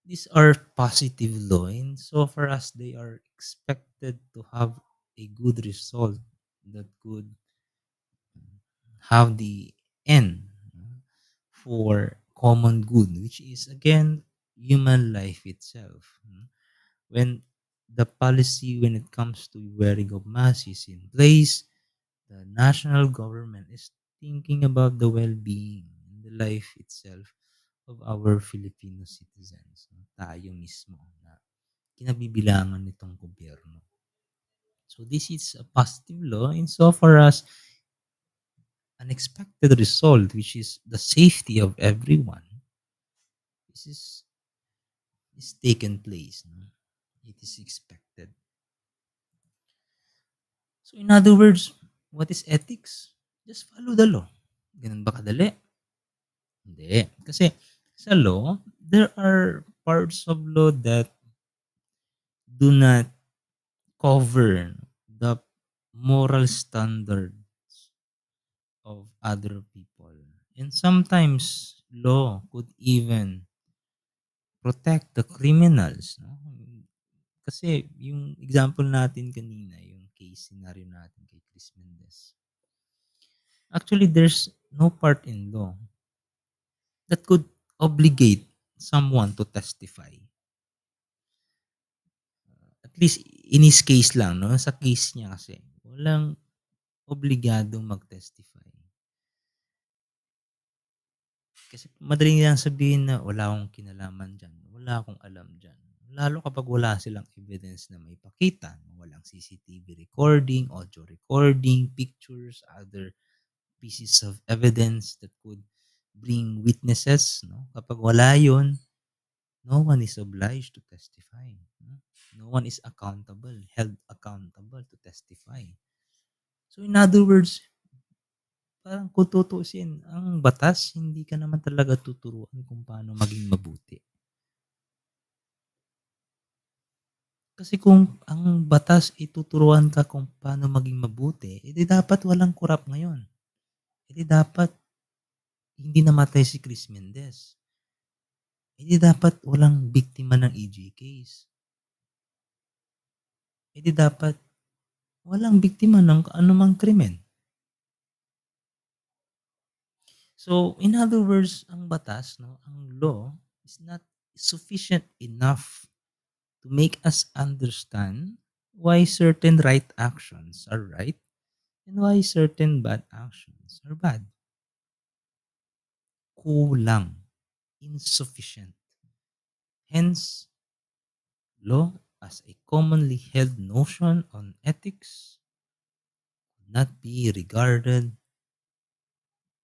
S1: these are positive law, and so far as they are expected to have a good result that could have the end for common good, which is again human life itself. When the policy, when it comes to wearing of mask is in place, the national government is thinking about the well-being and the life itself of our Filipino citizens. Tayo mismo na kinabibilangan nitong gobyerno. So this is a positive law insofar as an expected result, which is the safety of everyone, this is taken place. No? It is expected. So in other words, what is ethics? Just follow the law. Ganun ba kadali? Hindi. Kasi sa law, there are parts of law that do not cover the moral standards of other people. And sometimes law could even protect the criminals, no? Kasi yung example natin kanina, yung case scenario natin kay Chris Mendez. Actually, there's no part in law that could obligate someone to testify. At least in his case lang, no? Sa case niya kasi, walang obligadong mag-testify. Kasi madali lang sabihin na wala akong kinalaman dyan, wala akong alam dyan. Lalo kapag wala silang evidence na may pakita, walang CCTV recording, audio recording, pictures, other pieces of evidence that could bring witnesses. No? Kapag wala yun, no one is obliged to testify. No? No one is accountable, held accountable to testify. So in other words, parang kung tutuusin, ang batas, hindi ka naman talaga tuturuan kung paano maging mabuti. Kasi kung ang batas ituturuan ka kung paano maging mabuti, edi dapat walang korap ngayon. Edi dapat hindi namatay si Chris Mendez. Edi dapat walang biktima ng EJ case. Edi dapat walang biktima ng anumang krimen. So, in other words, ang batas, no, ang law is not sufficient enough to make us understand why certain right actions are right and why certain bad actions are bad. Kulang, insufficient. Hence, law as a commonly held notion on ethics would not be regarded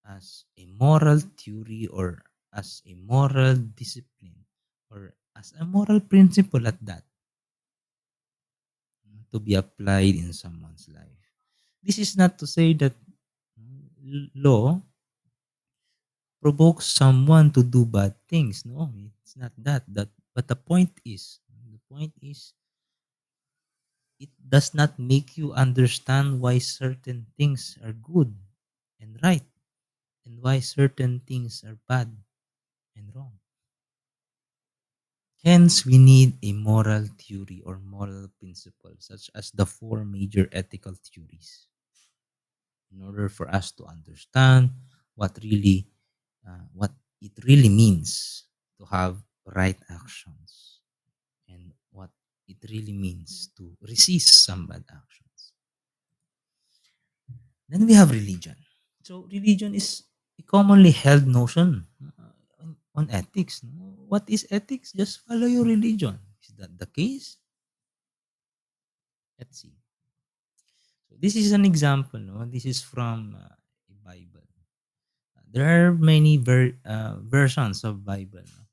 S1: as a moral theory or as a moral discipline or as a moral principle at that to be applied in someone's life. This is not to say that law provokes someone to do bad things. No, it's not that. But the point is it does not make you understand why certain things are good and right and why certain things are bad and wrong. Hence, we need a moral theory or moral principle, such as the four major ethical theories, in order for us to understand what it really means to have right actions and what it really means to resist some bad actions. Then we have religion. So religion is a commonly held notion on ethics. What is ethics? Just follow your religion. Is that the case? Let's see. So this is an example. No? This is from a Bible. There are many versions of Bible. No?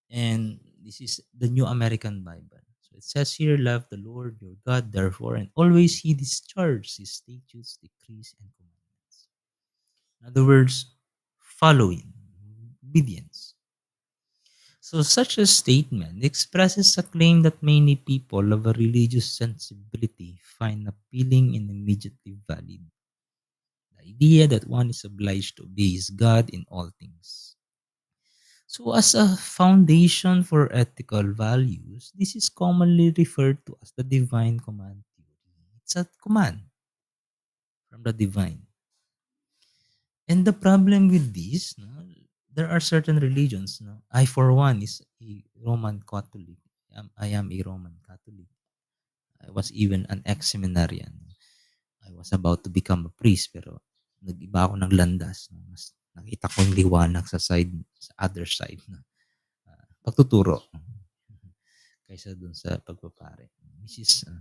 S1: And this is the New American Bible. So it says here, love the Lord your God, therefore, and always he discharges his statutes, decrees, and commandments. In other words, following, obedience. So such a statement expresses a claim that many people of a religious sensibility find appealing and immediately valid. The idea that one is obliged to obey his God in all things. So as a foundation for ethical values, this is commonly referred to as the divine command theory. It's a command from the divine. And the problem with this, no, there are certain religions. No, I, for one, is a Roman Catholic. I am a Roman Catholic. I was even an ex-seminarian. I was about to become a priest, pero nag-iba ako ng landas. No? Mas nakita ko yung liwanag sa other side. No? Pagtuturo kaysa dun sa pagpapare. Which is a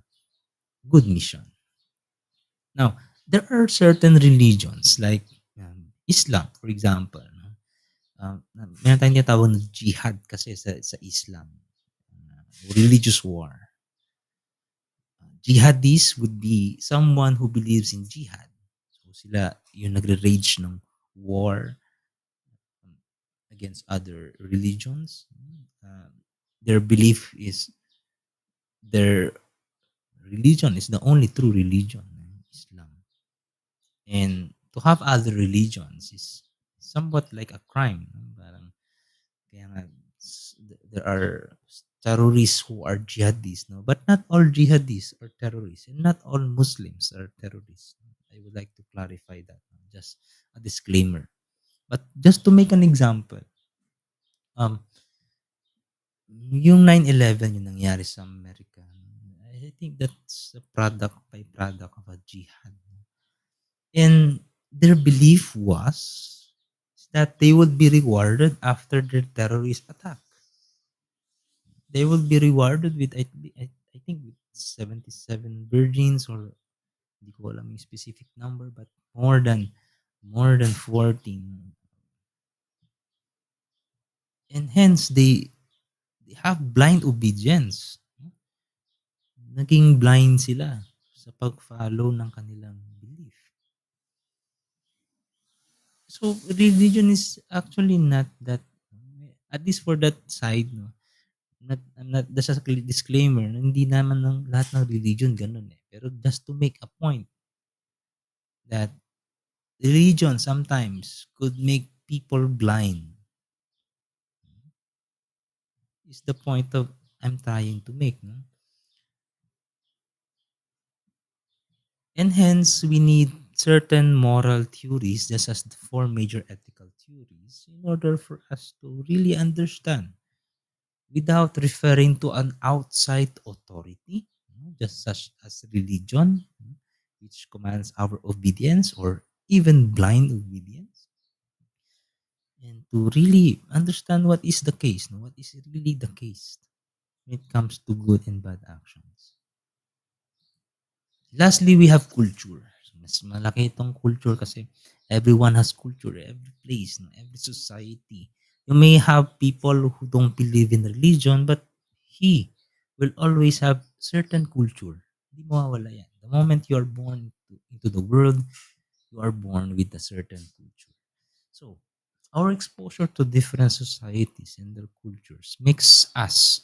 S1: good mission. Now, there are certain religions like Islam, for example. No? Meron tayong tinatawag na jihad kasi sa Islam. Religious war. Jihadis would be someone who believes in jihad. So sila yung nagre-rage ng war against other religions. Their belief is their religion is the only true religion, Islam. And to have other religions is somewhat like a crime. No? Parang, kaya nga, there are terrorists who are jihadists, no, but not all jihadists are terrorists, and not all Muslims are terrorists. I would like to clarify that. Just a disclaimer. But just to make an example, um, yung 9/11 yung nangyari sa Amerika, I think that's a product by product of a jihad. And their belief was that they would be rewarded after their terrorist attack. They will be rewarded with I think with 77 virgins, or hindi ko alam yung specific number, but more than 14. And hence they have blind obedience. Naging blind sila sa pag-follow ng kanilang belief. So religion is actually not that, at least for that side, no. Not That's a disclaimer, hindi naman ng lahat ng religion ganun eh. Pero just to make a point that religion sometimes could make people blind is the point of I'm trying to make. No? And hence, we need certain moral theories, just as the four major ethical theories, in order for us to really understand without referring to an outside authority, just such as religion, which commands our obedience or even blind obedience, and to really understand what is the case, what is really the case when it comes to good and bad actions. Lastly, we have culture. So, mas malaki itong culture kasi everyone has culture, every place, no? Every society. You may have people who don't believe in religion, but he will always have certain culture. Hindi mawawala yan. The moment you are born into the world, you are born with a certain culture. So, our exposure to different societies and their cultures makes us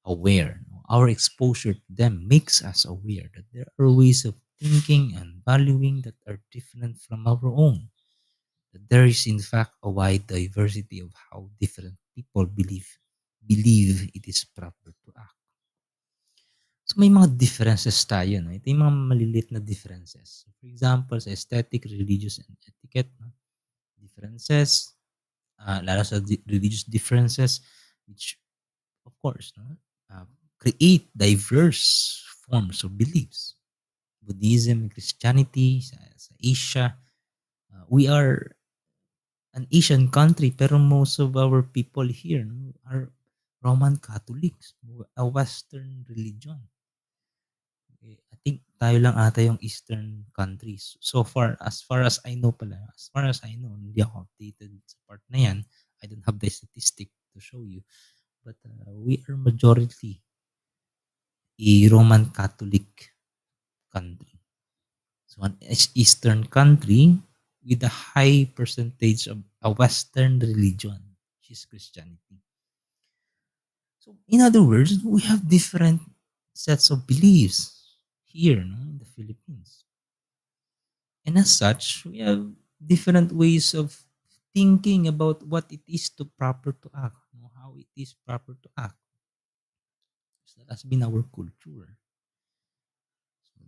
S1: aware. Our exposure to them makes us aware that there are ways of thinking and valuing that are different from our own. That there is in fact a wide diversity of how different people believe it is proper to act. So may mga differences tayo, no? Ito yung mga maliliit na differences. For example, sa aesthetic, religious, and etiquette, no? Differences, lalo sa religious differences, which of course, no, create diverse forms of beliefs. Buddhism and Christianity sa Asia, we are an Asian country, pero most of our people here, no, are Roman Catholics, a Western religion. I think tayo lang ata yung Eastern countries. So far as I know pala, hindi ako updated sa part na yan. I don't have the statistic to show you. But we are majority a Roman Catholic country. So an Eastern country with a high percentage of a Western religion, which is Christianity. So in other words, we have different sets of beliefs here, no, in the Philippines. And as such, we have different ways of thinking about what it is to proper to act, how it is proper to act. So that has been our culture.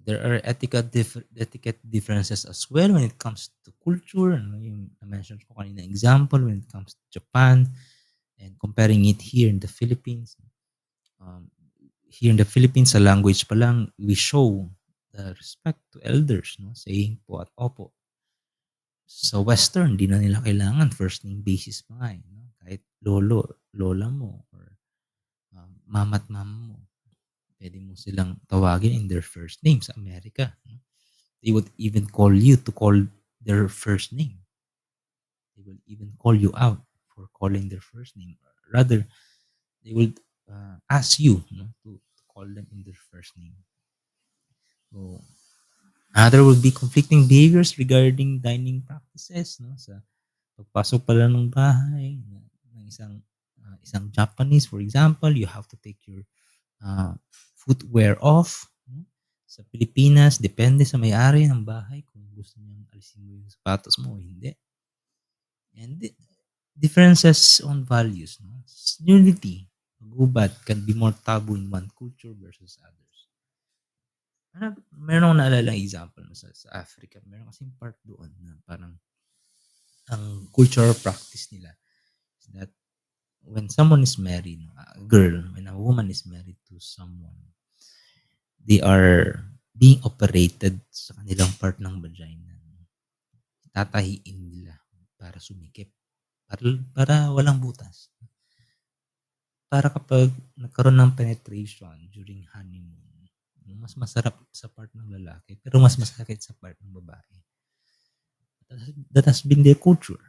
S1: There are etiquette differences as well when it comes to culture. Yung na-mention ko kanina example when it comes to Japan and comparing it here in the Philippines. Here in the Philippines, sa language pa lang, we show the respect to elders, no? Saying po at opo. Sa Western, di na nila kailangan first name basis pa nga. No? Kahit lola mo, or mama't mama mo. Pwede mo silang tawagin in their first name sa Amerika. No? They would even call you to call their first name. They will even call you out for calling their first name. Rather, they will ask you, no, to call them in their first name. So, there will be conflicting behaviors regarding dining practices. No? Sa pagpasok pala ng bahay ng isang Japanese, for example, you have to take your footwear off. No? Sa Pilipinas, depende sa may-ari ng bahay kung gusto niyang alisin mo yung sapatos mo o hindi. And differences on values. No? Unity, gubat, can be more taboo in one culture versus others. Meron akong naalala example no, sa Africa. Meron kasing part doon na parang ang cultural practice nila is that when someone is married, a girl, when a woman is married to someone, they are being operated sa kanilang part ng vagina. Tatahiin nila para sumikip. Para walang butas. Para kapag nagkaroon ng penetration during honeymoon, mas masarap sa part ng lalaki, pero mas masakit sa part ng babae. That has been their culture.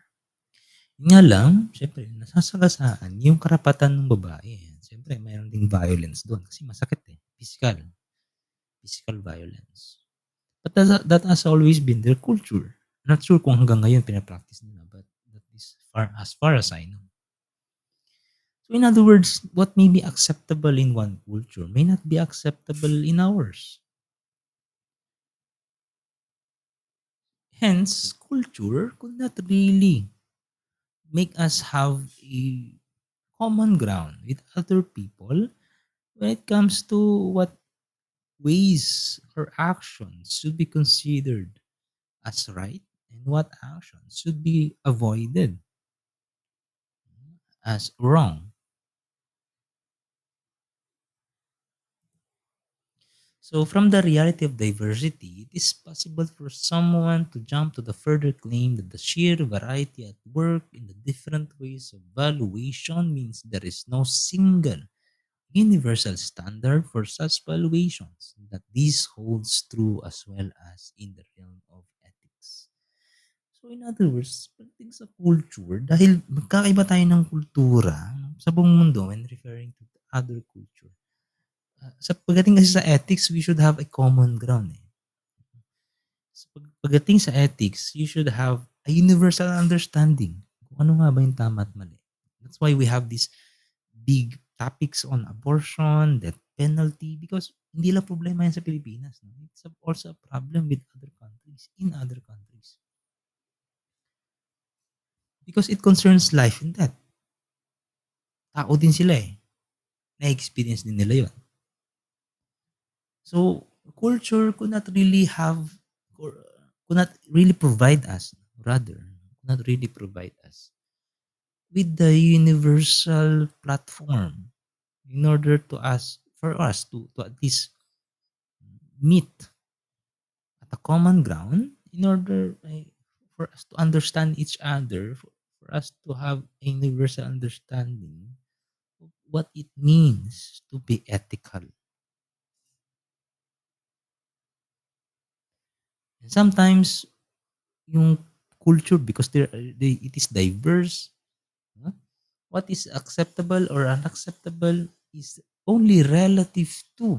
S1: Yun nga lang, syempre, nasasagasaan yung karapatan ng babae. Syempre, mayroon ding violence doon kasi masakit eh. Physical violence. But that has always been their culture. Not sure kung hanggang ngayon pinapractice nila, but that is as far as I know. So in other words, what may be acceptable in one culture may not be acceptable in ours. Hence, culture could not really make us have a common ground with other people when it comes to what ways or actions should be considered as right and what actions should be avoided as wrong. So, from the reality of diversity, it is possible for someone to jump to the further claim that the sheer variety at work in the different ways of valuation means there is no single universal standard for such valuations, that this holds true as well as in the realm of ethics. So in other words, pagdating sa culture, dahil magkakaiba tayo ng kultura sa buong mundo when referring to other culture, sa pagdating kasi sa ethics, we should have a common ground. Eh. So pagdating sa ethics, you should have a universal understanding kung ano nga ba yung tama at mali. That's why we have these big topics on abortion, death penalty, because hindi lang problema yan sa Pilipinas. No? It's also a problem with other countries, in other countries. Because it concerns life and death. Tao din sila eh. Na-experience din nila yon. So, culture could not really have, or could not really provide us, rather, could not really provide us with the universal platform in order to us, for us to at least meet at a common ground in order for us to understand each other, for us to have a universal understanding of what it means to be ethical. And sometimes, yung culture, because it is diverse, huh? What is acceptable or unacceptable is only relative to,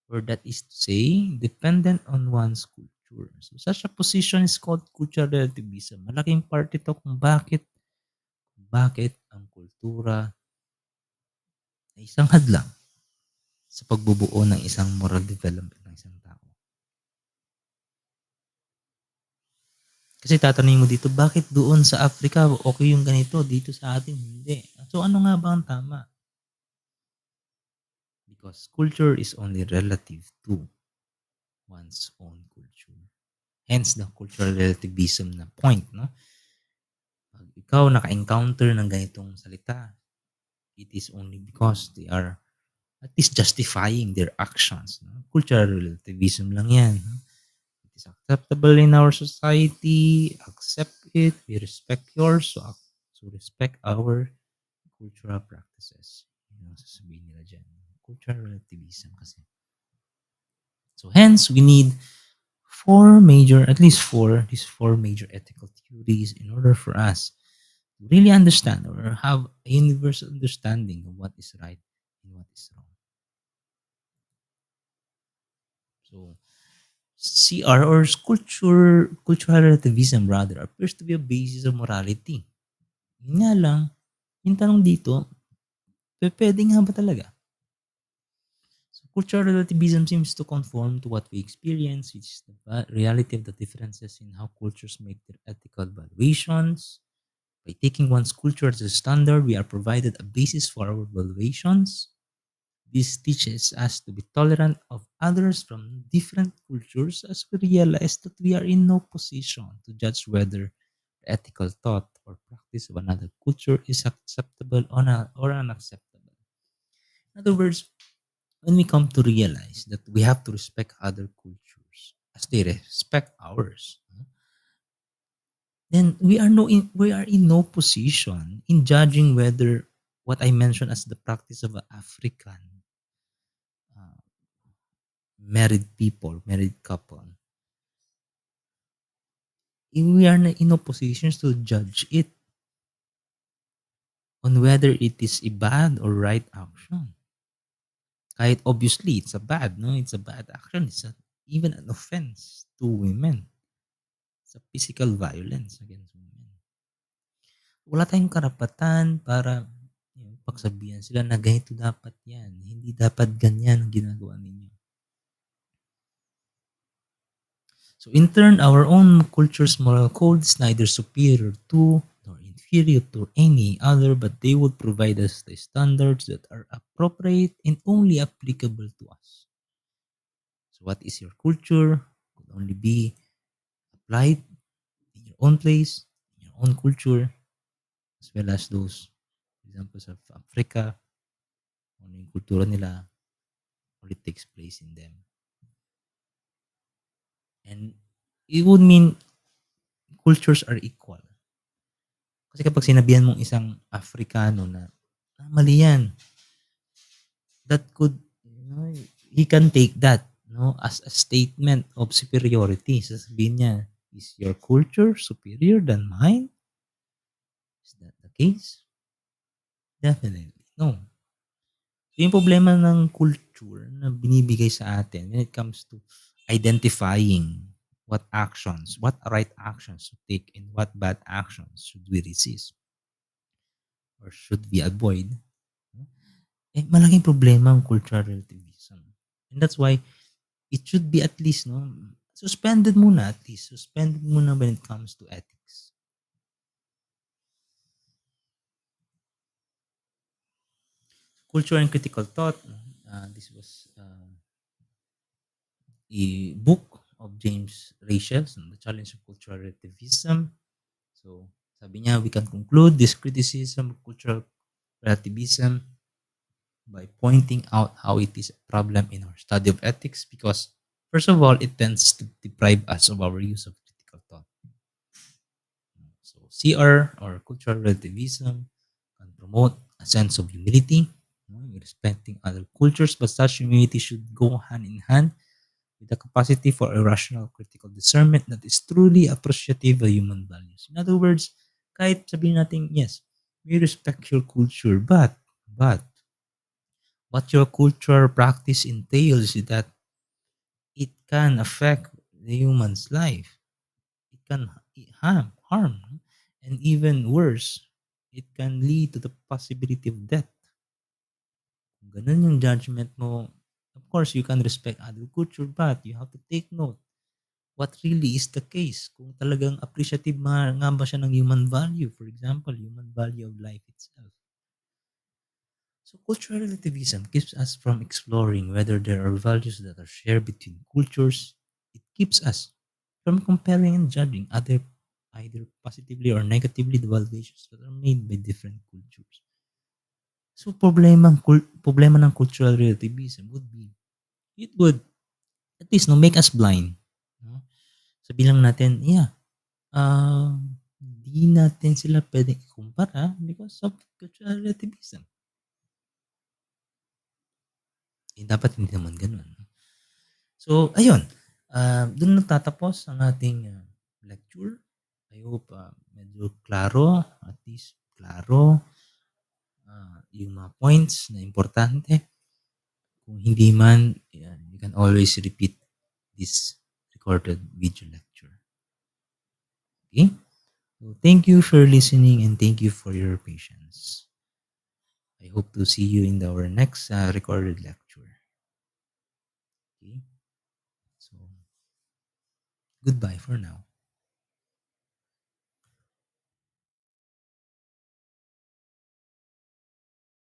S1: or that is to say, dependent on one's culture. So, such a position is called cultural relativism. Malaking part ito kung bakit ang kultura ay isang hadlang sa pagbubuo ng isang moral development ng isang tao. Kasi tatanungin mo dito, bakit doon sa Africa okay yung ganito, dito sa atin hindi? So ano nga ba ang tama? Because culture is only relative to one's own culture. Hence the cultural relativism na point, no? Pag ikaw naka-encounter ng ganitong salita, it is only because they are at least justifying their actions. No? Cultural relativism lang yan. No? It is acceptable in our society. Accept it. We respect yours. So respect our cultural practices. Yun ang sasabihin nila dyan. Cultural relativism kasi. So hence, we need these four major ethical theories in order for us to really understand or have a universal understanding of what is right and what is wrong. So, CR or cultural relativism rather appears to be a basis of morality. Yun nga lang, yung tanong dito, pwede nga ba talaga? So, cultural relativism seems to conform to what we experience, which is the reality of the differences in how cultures make their ethical valuations. By taking one's culture as a standard, we are provided a basis for our evaluations. This teaches us to be tolerant of others from different cultures as we realize that we are in no position to judge whether the ethical thought or practice of another culture is acceptable or unacceptable. In other words, when we come to realize that we have to respect other cultures as they respect ours, then we are in no position in judging whether what I mentioned as the practice of an African uh, married couple, we are in no positions to judge it on whether it is a bad or right action. Kahit obviously it's a bad, no, it's a bad action. Even an offense to women. It's a physical violence against women. Wala tayong karapatan para pagsabihan sila na ganito dapat yan. Hindi dapat ganyan ang ginagawa ninyo. So in turn, our own culture's moral code is neither superior to nor inferior to any other, but they would provide us the standards that are appropriate and only applicable to us. So what is your culture could only be applied in your own place, in your own culture, as well as those examples of Africa, ano yung kultura nila, only takes place in them. And it would mean cultures are equal. Kasi kapag sinabihan mong isang Afrikano na, mali yan, that could, he can take that, as a statement of superiority. Sasabihin niya, is your culture superior than mine? Is that the case? Definitely, no. So, yung problema ng culture na binibigay sa atin when it comes to identifying what right actions to take and what bad actions should we resist or should we avoid, malaking problema ang cultural relativism. And that's why it should be at least, suspended muna when it comes to ethics. Culture and Critical Thought, this was a book of James Rachels on the challenge of cultural relativism. So, sabi niya, we can conclude this criticism of cultural relativism by pointing out how it is a problem in our study of ethics because, first of all, it tends to deprive us of our use of critical thought. So, CR or cultural relativism can promote a sense of humility, respecting other cultures, but such humility should go hand in hand with the capacity for a rational critical discernment that is truly appreciative of human values. In other words, kahit sabihin natin, yes, we respect your culture, but what your cultural practice entails is that it can affect the human's life. It can harm, and even worse, it can lead to the possibility of death. Kung ganun yung judgment mo, of course, you can respect other culture, but you have to take note what really is the case. Kung talagang appreciative nga ba siya ng human value, for example, human value of life itself. So cultural relativism keeps us from exploring whether there are values that are shared between cultures. It keeps us from comparing and judging either positively or negatively the valuations that are made by different cultures. So problema ng cultural relativism would be, it would at least make us blind. No? Sabihin lang natin, di natin sila pwedeng ikumpara because of cultural relativism. Dapat hindi naman ganun. So, ayun. Doon nagtatapos ang ating lecture. I hope medyo klaro, at least klaro yung mga points na importante. Kung hindi man, you can always repeat this recorded video lecture. Okay? So, thank you for listening and thank you for your patience. I hope to see you in our next recorded lecture. Okay? So, goodbye for now.